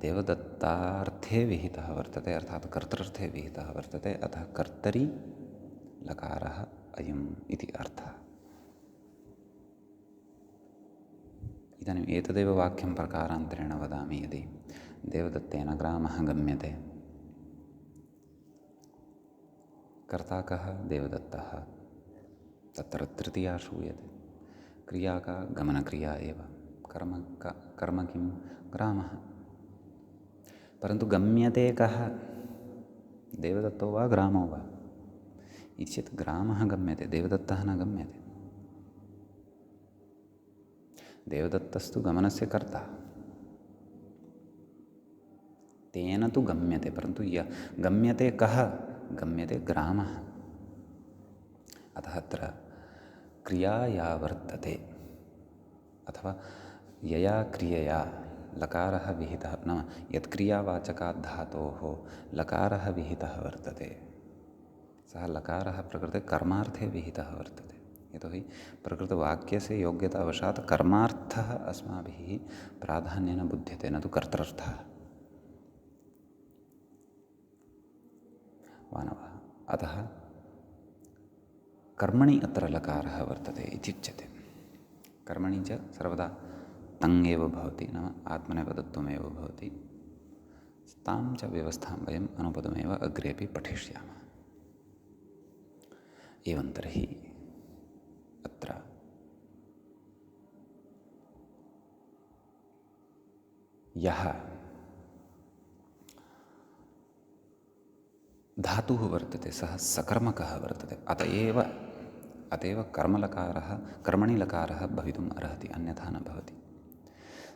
देवदत्तार्थे विहितः वर्तते, अर्थात् कर्तृर्थे विहितः वर्तते। अतः कर्तरि लकारः अयम् इति अर्थः। इदानीम् एतदेव वाक्यं प्रकारान्तरेण वदामि। यदि देवदत्तेन ग्रामः गम्यते, कर्ता कः? देवदत्तः। तत्र तृतीया श्रूयते। क्रिया का? गमनक्रिया एव। कर्म किं? ग्रामः। परन्तु गम्यते कः? देवदत्तो वा ग्रामो वा? इति चेत् ग्रामः गम्यते, देवदत्तः न गम्यते। देवदत्तस्तु गमनस्य कर्ता। तेन तु गम्यते, परन्तु गम्यते कः? गम्यते ग्रामः। अतः अत्र क्रिया या वर्तते अथवा यया क्रियया लकारः विहितः, नाम यत्क्रियावाचकात् धातोः लकारः विहितः वर्तते, सः लकारः प्रकृते कर्मार्थे विहितः वर्तते। यतोहि प्रकृतवाक्यस्य योग्यतावशात् कर्मार्थः अस्माभिः प्राधान्येन बुध्यते, न तु कर्तृर्थः। मानवः अतः कर्मणि अत्र लकारः वर्तते इत्युच्यते। कर्मणि च सर्वदा तङ् एव भवति, नाम आत्मनेपदत्वमेव भवति। तां च व्यवस्थां वयम् अनुपदमेव अग्रेपि पठिष्यामः। एवं तर्हि अत्र यः धातुः वर्तते सः सकर्मकः वर्तते। अत एव कर्मलकारः कर्मणि लकारः भवितुम् अर्हति, अन्यथा न भवति।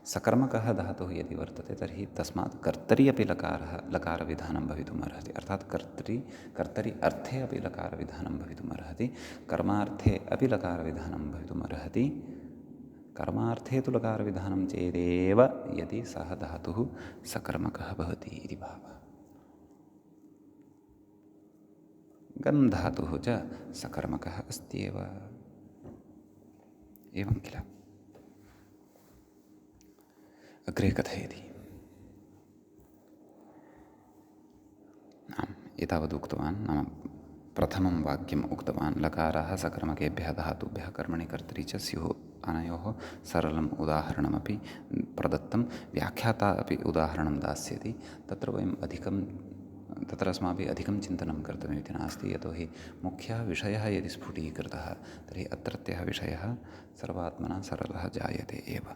सकर्मकः धातुः यदि वर्तते तर्हि तस्मात् कर्तरि अपि लकारविधानं भवितुम् अर्हति, अर्थात् कर्तरि अर्थे अपि लकारविधानं भवितुम् अर्हति, कर्मार्थे अपि लकारविधानं भवितुम् अर्हति। कर्मार्थे तु लकारविधानं चेदेव यदि सः धातुः सकर्मकः भवति इति भावः। गम् धातुः च सकर्मकः अस्त्येव। एवं किल? अग्रे कथयति। एतावद् उक्तवान्, नाम प्रथमं वाक्यम् उक्तवान्, लकाराः सकर्मकेभ्यः धातुभ्यः कर्मणि कर्तरि च स्युः। अनयोः सरलम् उदाहरणमपि प्रदत्तं, व्याख्याता अपि उदाहरणं दास्यति। तत्र अस्माभिः अधिकं चिन्तनं कर्तव्यमिति नास्ति, यतोहि मुख्यः विषयः यदि स्फुटीकृतः तर्हि अत्रत्यः विषयः सर्वात्मना सरलः जायते एव।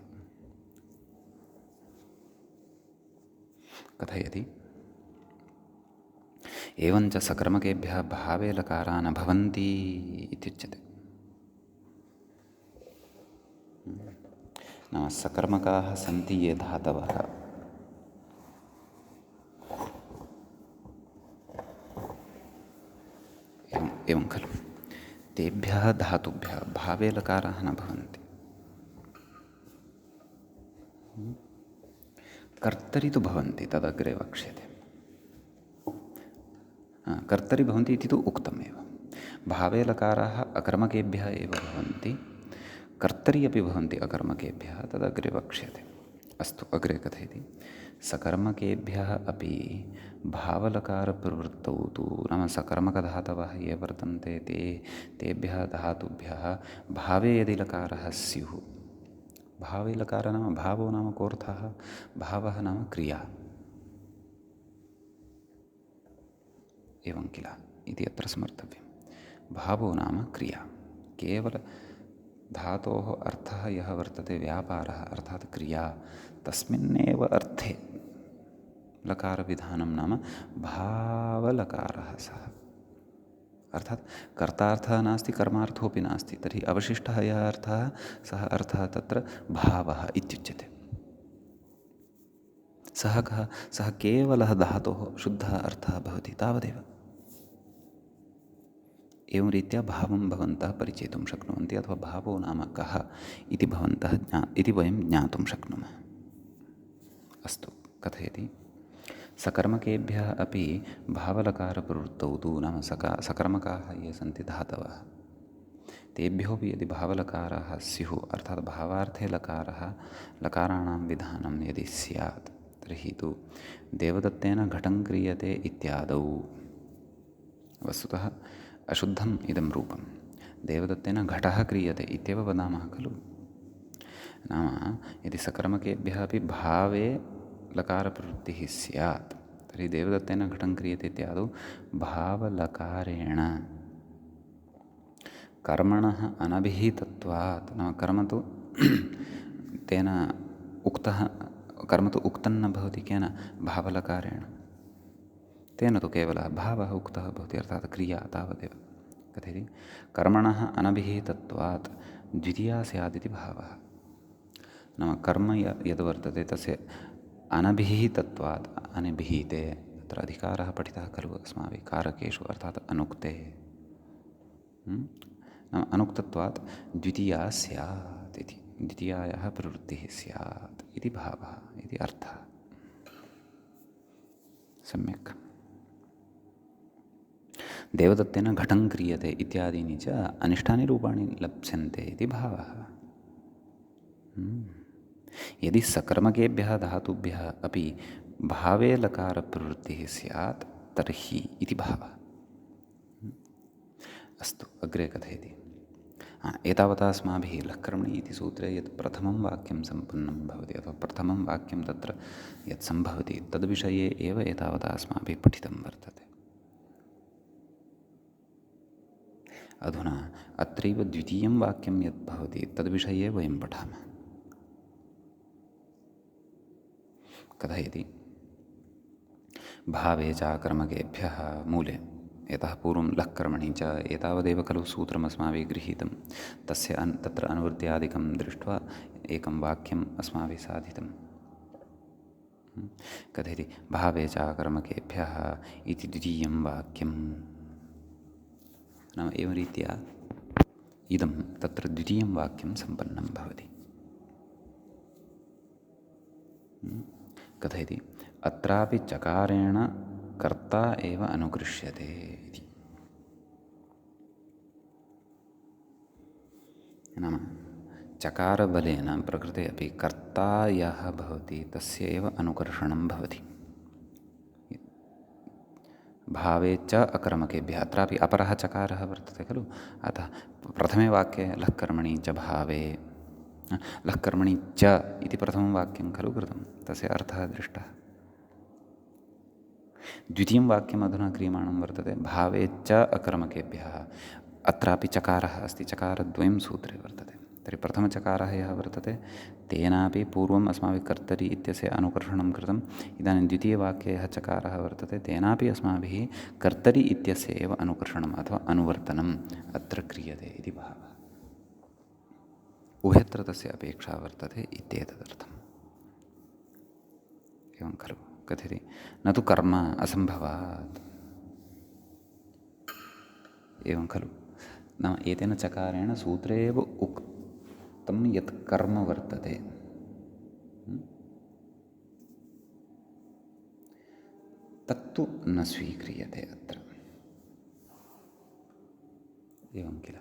कथयति, एवञ्च सकर्मकेभ्यः भावे लकारा न भवन्ति इत्युच्यते। नाम सकर्मकाः सन्ति ये धातवः, एवं खलु, तेभ्यः धातुभ्यः भावे लकाराः न भवन्ति। कर्तरि तु भवन्ति, तदग्रे वक्ष्यते। कर्तरि भवन्ति इति तु उक्तमेव। भावे लकाराः अकर्मकेभ्यः एव भवन्ति, कर्तरि अपि भवन्ति अकर्मकेभ्यः, तदग्रे वक्ष्यते। अस्तु, अग्रे कथयति, सकर्मकेभ्यः अपि भावलकारप्रवृत्तौ तु, नाम सकर्मकधातवः ये वर्तन्ते तेभ्यः धातुभ्यः भावे यदि लकारः स्युः, भावे लकारः नाम भावो नाम कोऽर्थः? भावः नाम क्रिया, एवं किल इति अत्र स्मर्तव्यं। भावो नाम क्रिया, केवल धातोः अर्थः यः वर्तते व्यापारः अर्थात् क्रिया, तस्मिन्नेव अर्थे लकारविधानं नाम भावलकारः सः। अर्थात् कर्तार्थः नास्ति, कर्मार्थोऽपि नास्ति, तर्हि अवशिष्टः यः अर्थः सः अर्थः तत्र भावः इत्युच्यते। सः कः? सः केवलः धातोः शुद्धः अर्थः भवति, तावदेव। एवं रीत्या भावं भवन्तः परिचेतुं शक्नुवन्ति, अथवा भावो नाम कः इति वयं ज्ञातुं शक्नुमः। अस्तु, कथयति, सकर्मकेभ्यः अपि भावलकारप्रवृत्तौ तु, नाम सकर्मकाः ये सन्ति धातवः, तेभ्योऽपि यदि भावलकाराः स्युः, अर्थात् भावार्थे लकाराणां विधानं यदि स्यात्, तर्हि तु देवदत्तेन घटं क्रियते इत्यादौ। वस्तुतः अशुद्धम् इदं रूपं, देवदत्तेन घटः क्रियते इत्येव वदामः खलु। नाम यदि सकर्मकेभ्यः अपि भावे लकारप्रवृत्तिः स्यात्, तर्हि देवदत्तेन घटं क्रियते इत्यादौ भावलकारेण कर्मणः अनभिहितत्वात्, नाम कर्म तु तेन उक्तः, कर्म तु उक्तं न भवति, केन? भावलकारेण। तेन तु केवलः भावः उक्तः भवति, अर्थात् क्रिया, तावदेव। कथयति, कर्मणः अनभिहितत्वात् द्वितीया स्यादिति भावः। नाम कर्म यद् वर्तते तस्य अनभिहितत्वात्, अवधाने विहिते तत्र अधिकारः पठितः खलु अस्माभिः कारकेषु अर्थात् अनुक्ते नाम अनुक्तत्वात् द्वितीया स्यात् इति द्वितीयायाः प्रवृत्तिः स्यात् इति भावः इति अर्थः सम्यक् देवदत्तेन घटं क्रियते इत्यादीनि च अनिष्टानि रूपाणि लप्स्यन्ते इति भावः यदि सकर्मकेभ्यः धातुभ्यः अपि भावे लकारप्रवृत्तिः स्यात् तर्हि इति भावः अस्तु अग्रे कथयति एतावता अस्माभिः लक्कर्मणि इति सूत्रे यत् प्रथमं वाक्यं सम्पन्नं भवति अथवा प्रथमं वाक्यं तत्र यत् सम्भवति तद्विषये एव एतावता अस्माभिः पठितं वर्तते अधुना अत्रैव द्वितीयं वाक्यं यत् भवति तद्विषये वयं पठामः कथयति भावे च कर्मकेभ्यः मूले यतः पूर्वं लक्कर्मणि च एतावदेव खलु सूत्रमस्माभिः गृहीतं तस्य तत्र अनुवृत्त्यादिकं दृष्ट्वा एकं वाक्यम् अस्माभिः साधितं कथयति भावे च कर्मकेभ्यः इति द्वितीयं वाक्यं नाम एवं रीत्या इदं तत्र द्वितीयं वाक्यं सम्पन्नं भवति कथयति अत्रापि चकारेण कर्ता एव अनुकृष्यते इति नाम चकारबलेन प्रकृते अपि कर्ता यः भवति तस्य एव अनुकर्षणं भवति भावे च अकर्मकेभ्यः अत्रापि अपरः चकारः वर्तते खलु अतः प्रथमे वाक्ये लक्कर्मणि च भावे लक्कर्मणि च इति प्रथमं वाक्यं खलु कृतं तस्य अर्थः दृष्टः द्वितीयं वाक्यम् अधुना क्रियमाणं वर्तते भावे च अकर्मकेभ्यः अत्रापि चकारः अस्ति चकारद्वयं सूत्रे वर्तते तर्हि प्रथमचकारः यः वर्तते तेनापि पूर्वम् अस्माभिः कर्तरि इत्यस्य अनुकर्षणं कृतम् इदानीं द्वितीयवाक्ये यः चकारः वर्तते तेनापि अस्माभिः कर्तरि इत्यस्य एव अनुकर्षणम् अथवा अनुवर्तनम् अत्र क्रियते इति भावः उभयत्र तस्य अपेक्षा वर्तते इत्येतदर्थम् एवं खलु कथयति न तु कर्म असम्भवात् एवं खलु नाम एतेन चकारेण सूत्रे एव उक्तं यत् कर्म वर्तते तत्तु न स्वीक्रियते अत्र एवं किल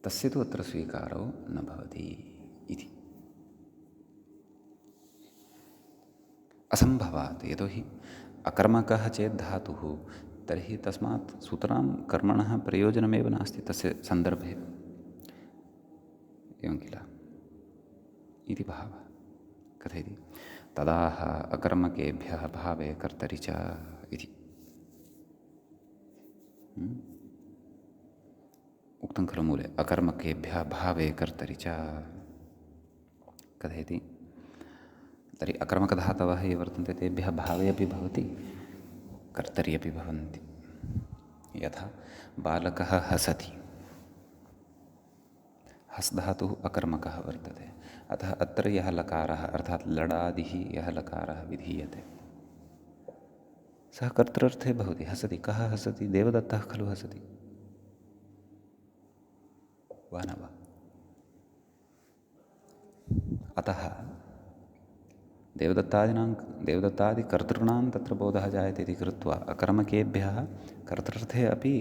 तस्य तु अत्र स्वीकारो न भवति इति असम्भवात् यतोहि अकर्मकः चेत् धातुः तर्हि तस्मात् सुतरां कर्मणः प्रयोजनमेव नास्ति तस्य सन्दर्भे एवं किल इति भावः कथयति तदाह अकर्मकेभ्यः भावे कर्तरि च इति उक्तं खलु मूले अकर्मकेभ्यः भावे कर्तरि च कथयति तर्हि अकर्मकधातवः ये वर्तन्ते तेभ्यः भावे अपि भवति कर्तरि अपि भवन्ति यथा बालकः हसति हस् धातुः अकर्मकः वर्तते अतः अत्र यः लकारः अर्थात् लडादिः यः लकारः विधीयते सः कर्तृर्थे भवति हसति कः हसति देवदत्तः खलु हसति वा न वा अतः देवदत्तादिकर्तॄणां तत्र बोधः जायते इति कृत्वा अकर्मकेभ्यः कर्तृर्थे अपि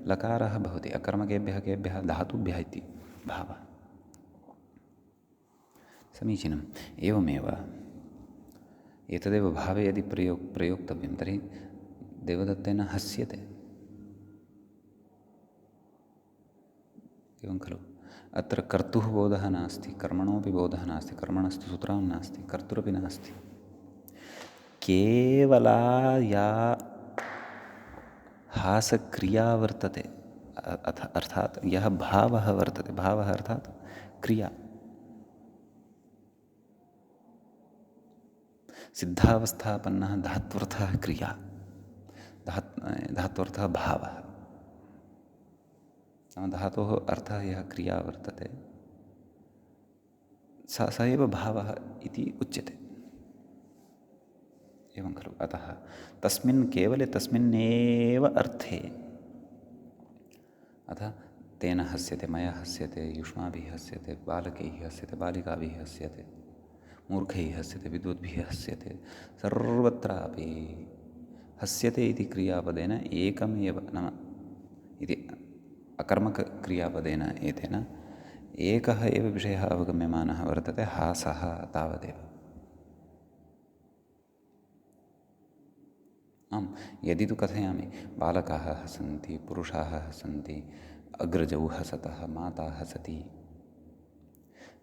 लकारः भवति अकर्मकेभ्यः केभ्यः धातुभ्यः इति भावः समीचीनम् एवमेव एतदेव भावे यदि प्रयोक्तव्यं तर्हि देवदत्तेन हस्यते एवं खलु अत्र कर्तुः बोधः नास्ति कर्मणोऽपि बोधः नास्ति कर्मणस्तु सुतरां नास्ति कर्तुरपि नास्ति केवला या हासक्रिया वर्तते अर्थात् यः भावः वर्तते भावः अर्थात् क्रिया सिद्धावस्थापन्नः धात्वर्थः क्रिया धात्वर्थः भावः नाम धातोः अर्थः यः क्रिया वर्तते स एव भावः इति उच्यते। एवं खलु। अतः तस्मिन् केवले तस्मिन्नेव अर्थे, अतः तेन हस्यते, मया हस्यते, युष्माभिः हस्यते, बालकैः हस्यते, बालिकाभिः हस्यते, मूर्खैः हस्यते, विद्वद्भिः हस्यते, सर्वत्रापि हस्यते इति क्रियापदेन एकमेव, नाम इति अकर्मकक्रियापदेन एतेन एकः एव विषयः अवगम्यमानः वर्तते, हासः, तावदेव। आम्, यदि तु कथयामि बालकाः हसन्ति, पुरुषाः हसन्ति, अग्रजौ हसतः, माता हसति,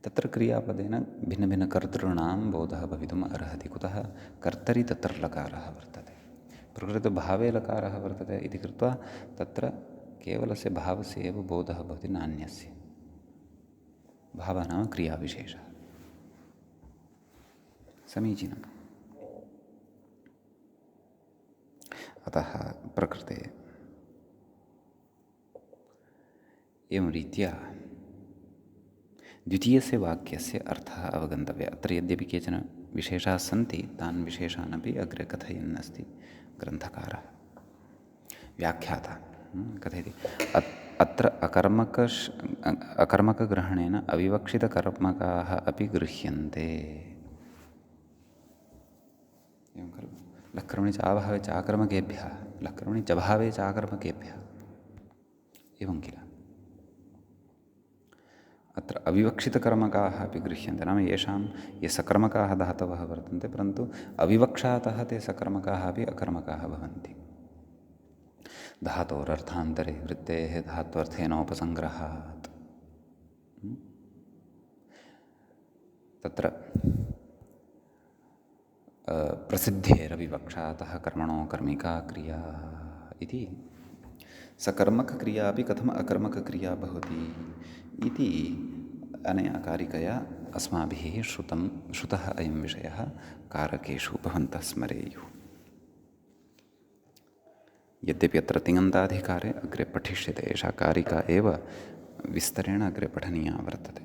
तत्र क्रियापदेन भिन्नभिन्नकर्तॄणां बोधः भवितुम् अर्हति। कुतः? कर्तरि तत्र लकारः वर्तते, प्रकृतिभावे लकारः वर्तते इति कृत्वा तत्र केवलस्य भावस्य एव बोधः भवति, नान्यस्य। भावः नाम क्रियाविशेषः। समीचीनम्। अतः प्रकृते एवं रीत्या द्वितीयस्य वाक्यस्य अर्थः अवगन्तव्यः। अत्र यद्यपि केचन विशेषाः सन्ति, तान् विशेषानपि अग्रे कथयन् अस्ति ग्रन्थकारः, व्याख्याता कथयति। अत्र अकर्मकग्रहणेन अविवक्षितकर्मकाः अपि गृह्यन्ते। एवं खलु। लक्कर्मणि चाभावे चाकर्मकेभ्यः, लक्कर्मणि चभावे चाकर्मकेभ्यः, एवं किल। अत्र अविवक्षितकर्मकाः अपि गृह्यन्ते, नाम येषां ये सकर्मकाः धातवः वर्तन्ते, परन्तु अविवक्षातः ते सकर्मकाः अपि अकर्मकाः भवन्ति। धातोरर्थान्तरे वृत्तेः धात्वर्थेनोपसङ्ग्रहात्, तत्र प्रसिद्धेरविवक्षातः कर्मणो कर्मिका क्रिया इति सकर्मकक्रिया अपि कथम् अकर्मकक्रिया भवति इति अनया कारिकया अस्माभिः श्रुतः अयं विषयः कारकेषु भवन्तः स्मरेयुः। यद्यपि अत्र तिङन्ताधिकारे अग्रे पठिष्यते, एषा कारिका एव विस्तरेण अग्रे पठनीया वर्तते।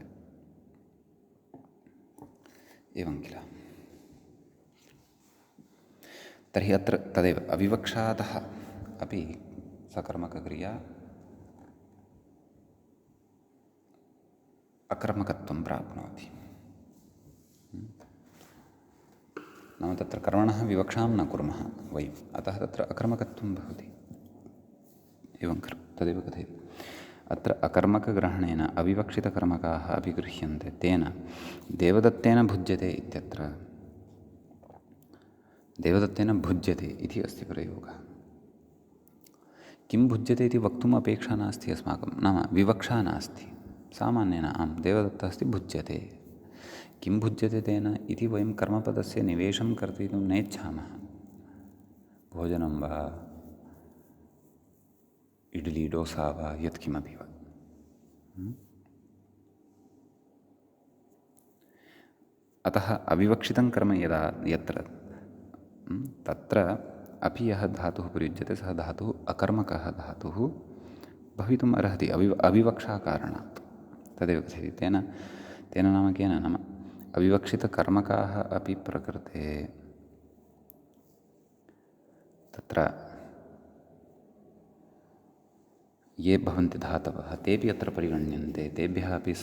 एवं किल। तर्हि अत्र तदेव अविवक्षातः अपि सकर्मकक्रिया अकर्मकत्वं प्राप्नोति। नाम तत्र कर्मणः विवक्षां न कुर्मः वयम्, अतः तत्र अकर्मकत्वं भवति। एवं खलु, तदेव कथयति। अत्र अकर्मकग्रहणेन अविवक्षितकर्मकाः अपि गृह्यन्ते, तेन देवदत्तेन भुज्यते इत्यत्र देवदत्तेन भुज्यते इति अस्ति प्रयोगः। किं भुज्यते इति वक्तुम् अपेक्षा नास्ति अस्माकं, नाम विवक्षा नास्ति। सामान्येन आं देवदत्तः अस्ति, भुज्यते। किं भुज्यते तेन इति वयं कर्मपदस्य निवेशं कर्तयितुं नेच्छामः। भोजनं वा, इड्ली डोसा वा, यत्किमपि वा। अतः अविवक्षितं कर्म यदा यत्र तत्र अपि यः धातुः प्रयुज्यते सः धातुः अकर्मकः धातुः भवितुम् अर्हति अविवक्षाकारणात्। तदेव कथयति। तेन नाम केन, नाम अविवक्षितकर्मकाः अपि प्रकृते तत्र ये भवन्ति धातवः तेऽपि अत्र परिगण्यन्ते, तेभ्यः अपि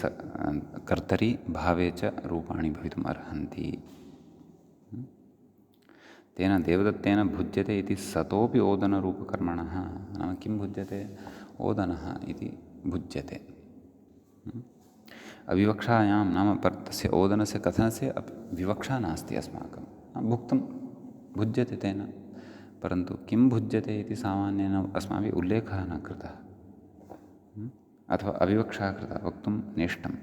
कर्तरि भावे च रूपाणि भवितुम् अर्हन्ति। तेन देवदत्तेन भुज्यते इति सतोऽपि ओदनरूपकर्मणः, नाम किं भुज्यते? ओदनः इति भुज्यते। अविवक्षायां नाम तस्य ओदनस्य कथनस्य विवक्षा नास्ति अस्माकं, भुक्तं भुज्यते तेन, परन्तु किं भुज्यते इति सामान्येन अस्माभिः उल्लेखः न कृतः अथवा अविवक्षा कृता, वक्तुं नेष्टं।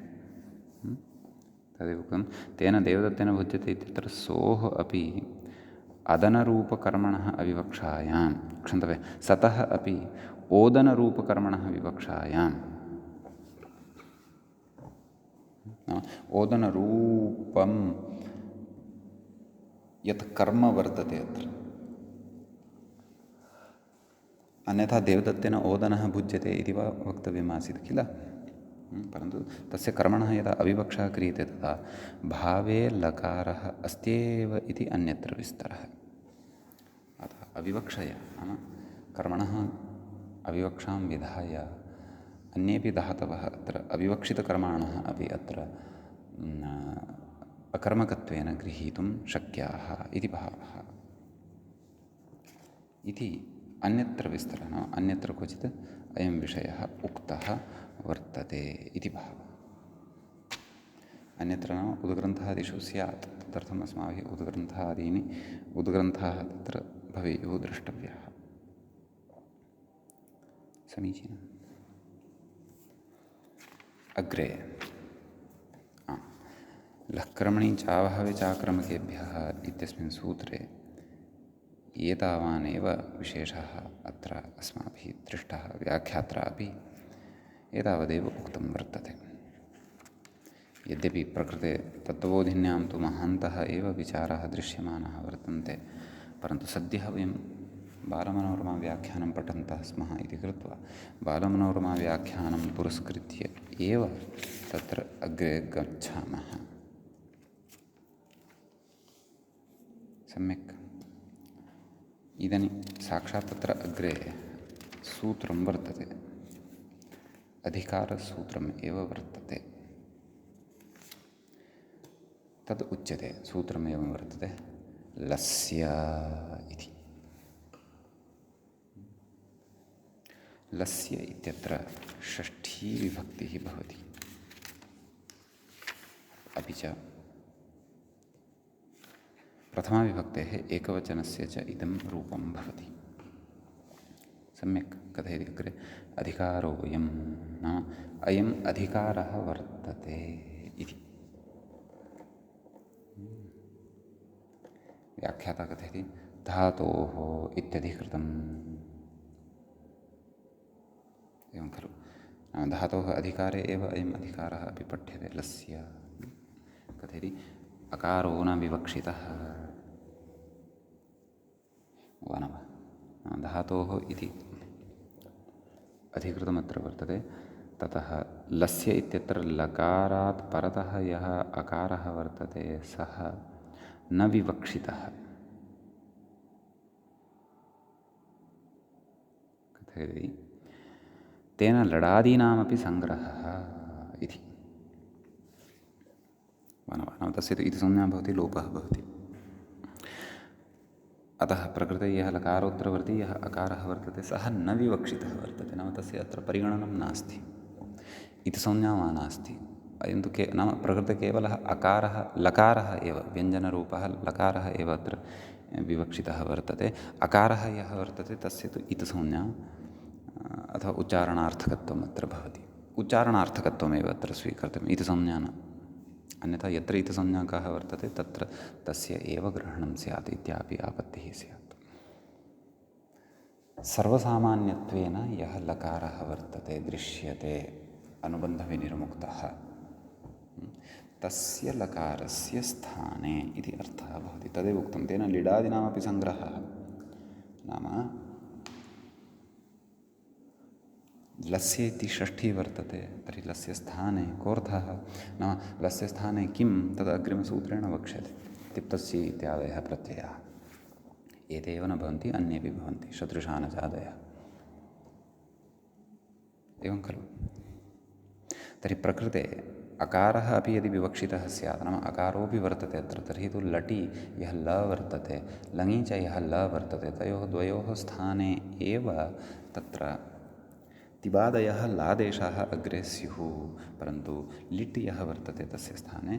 तदेव उक्तं तेन देवदत्तेन भुज्यते इत्यत्र सोः अपि अदनरूपकर्मणः अविवक्षायां, क्षन्तव्यः, सतः अपि ओदनरूपकर्मणः विवक्षायां, ओदनरूपं यत् कर्म वर्तते अत्र, अन्यथा देवदत्तेन ओदनः भुज्यते इति वा वक्तव्यमासीत् किल। परन्तु तस्य कर्मणः यदा अविवक्षा क्रियते तदा भावे लकारः अस्त्येव इति अन्यत्र विस्तरः। अतः अविवक्षया नाम कर्मणः अविवक्षां विधाय अन्येपि धातवः अत्र अविवक्षितकर्माणः अपि अत्र अकर्मकत्वेन गृहीतुं शक्याः इति भावः इति अन्यत्र विस्तरः। नाम अन्यत्र क्वचित् अयं विषयः उक्तः वर्तते इति भावः। अन्यत्र नाम उद्ग्रन्थादिषु स्यात्, तदर्थम् अस्माभिः उद्ग्रन्थाः तत्र भवेयुः द्रष्टव्याः। समीचीनम्। अग्रे लःकर्मणि चावहवे चाक्रमकेभ्यः इत्यस्मिन् सूत्रे एतावानेव विशेषः अत्र अस्माभिः दृष्टः, व्याख्यात्रा अपि एतावदेव उक्तं वर्तते। यद्यपि प्रकृते तत्त्वबोधिन्यां तु महान्तः एव विचाराः दृश्यमानाः वर्तन्ते, परन्तु सद्यः वयं बालमनोरमाव्याख्यानं पठन्तः स्मः इति कृत्वा बालमनोरमाव्याख्यानं पुरस्कृत्य एव तत्र अग्रे गच्छामः। सम्यक्। इदानीं साक्षात् तत्र अग्रे सूत्रं वर्तते, अधिकारसूत्रम् एव वर्तते। तद् उच्यते, सूत्रमेवं वर्तते, लस्य इति। लस्य इत्यत्र षष्ठी विभक्तिः भवति, अपि च प्रथमाविभक्तेः एकवचनस्य च इदं रूपं भवति। सम्यक् कथयति अग्रे, अधिकारोऽयं नाम अयम् अधिकारः वर्तते इति। व्याख्याता कथयति धातोः इत्यधिकृतम्। एवं खलु, नाम धातोः अधिकारे एव अयम् अधिकारः अपि पठ्यते। लस्य कथयति अकारो न विवक्षितः वा न वा। धातोः इति अधिकृतमत्र वर्तते, ततः लस्य इत्यत्र लकारात् परतः यः अकारः वर्तते सः न विवक्षितः। कथयति तेन लडादीनामपि सङ्ग्रहः इति। नाम तस्य इति संज्ञा भवति, लोपः भवति। अतः प्रकृते यः लकारोत्तरवर्ती यः अकारः वर्तते सः न विवक्षितः वर्तते, नाम तस्य अत्र परिगणनं नास्ति, इति संज्ञा वा नास्ति। अयं तु नाम प्रकृते केवलः अकारः लकारः एव, व्यञ्जनरूपः लकारः एव अत्र विवक्षितः वर्तते। अकारः यः वर्तते तस्य तु इति संज्ञा अथवा उच्चारणार्थकत्वम् अत्र भवति। उच्चारणार्थकत्वमेव अत्र स्वीकर्तव्यम्, इति संज्ञा न। अन्यथा यत्र इति संज्ञाकः वर्तते तत्र तस्य एव ग्रहणं स्यात् इत्यापि आपत्तिः स्यात्। सर्वसामान्यत्वेन यः लकारः वर्तते दृश्यते अनुबन्धविनिर्मुक्तः, तस्य लकारस्य स्थाने इति अर्थः भवति। तदेव उक्तं, तेन लिडादिनामपि सङ्ग्रहः। नाम लस्य इति षष्ठी वर्तते, तर्हि लस्य स्थाने कोऽर्थः? नाम लस्य स्थाने किं तदग्रिमसूत्रेण वक्ष्यते। तिप्तस्य इत्यादयः प्रत्ययाः एते एव न भवन्ति, अन्येपि भवन्ति, शतृशानजादयः। एवं खलु। तर्हि प्रकृते अकारः अपि यदि विवक्षितः स्यात्, नाम अकारोऽपि वर्तते अत्र, तर्हि तु लटि यः ल वर्तते, लङि च यः ल वर्तते, तयोः द्वयोः स्थाने एव तत्र तिबादयः लादेशाः अग्रे स्युः, परन्तु लिट् यः वर्तते तस्य स्थाने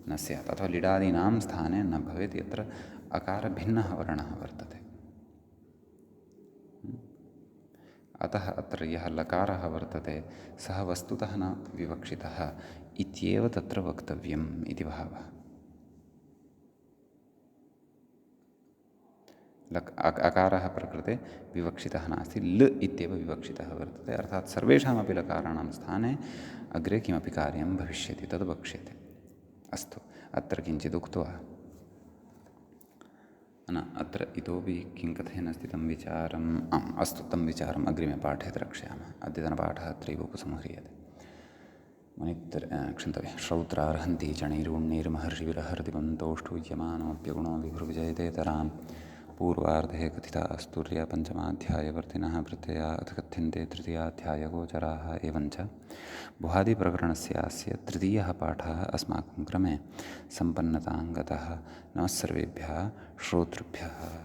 न स्यात्, अथवा लिडादीनां स्थाने न भवेत्, यत्र अकारभिन्नः वर्णः वर्तते। अतः अत्र यः लकारः वर्तते सः वस्तुतः न विवक्षितः इत्येव तत्र वक्तव्यम् इति भावः। अकारः प्रकृते विवक्षितः नास्ति, ल इत्येव विवक्षितः वर्तते, अर्थात् सर्वेषामपि लकाराणां स्थाने अग्रे किमपि कार्यं भविष्यति तद् वक्ष्यते। अस्तु, अत्र किञ्चित् उक्त्वा न अत्र इतोपि किं कथयन् तं विचारम् अस्तु, तं विचारम् अग्रिमे पाठे द्रक्ष्यामः। अद्यतनपाठः अत्रैव उपसंह्रियते। क्षन्तव्यः श्रौत्रार्हन्ति चणैर्गुण्यैर्महर्षिविरहर्दिवन्तोष्ठूयमानोऽप्यगुणो विभुर्विजयतेतरां पूर्वार्धे कथिता स्तुर्या पञ्चमाध्यायवर्तिनः प्रत्यया अथ कथ्यन्ते तृतीयाध्यायगोचराः एवञ्च बुहादिप्रकरणस्यास्य तृतीयः पाठः अस्माकं क्रमे सम्पन्नतां गतः। नमः सर्वेभ्यः श्रोतृभ्यः।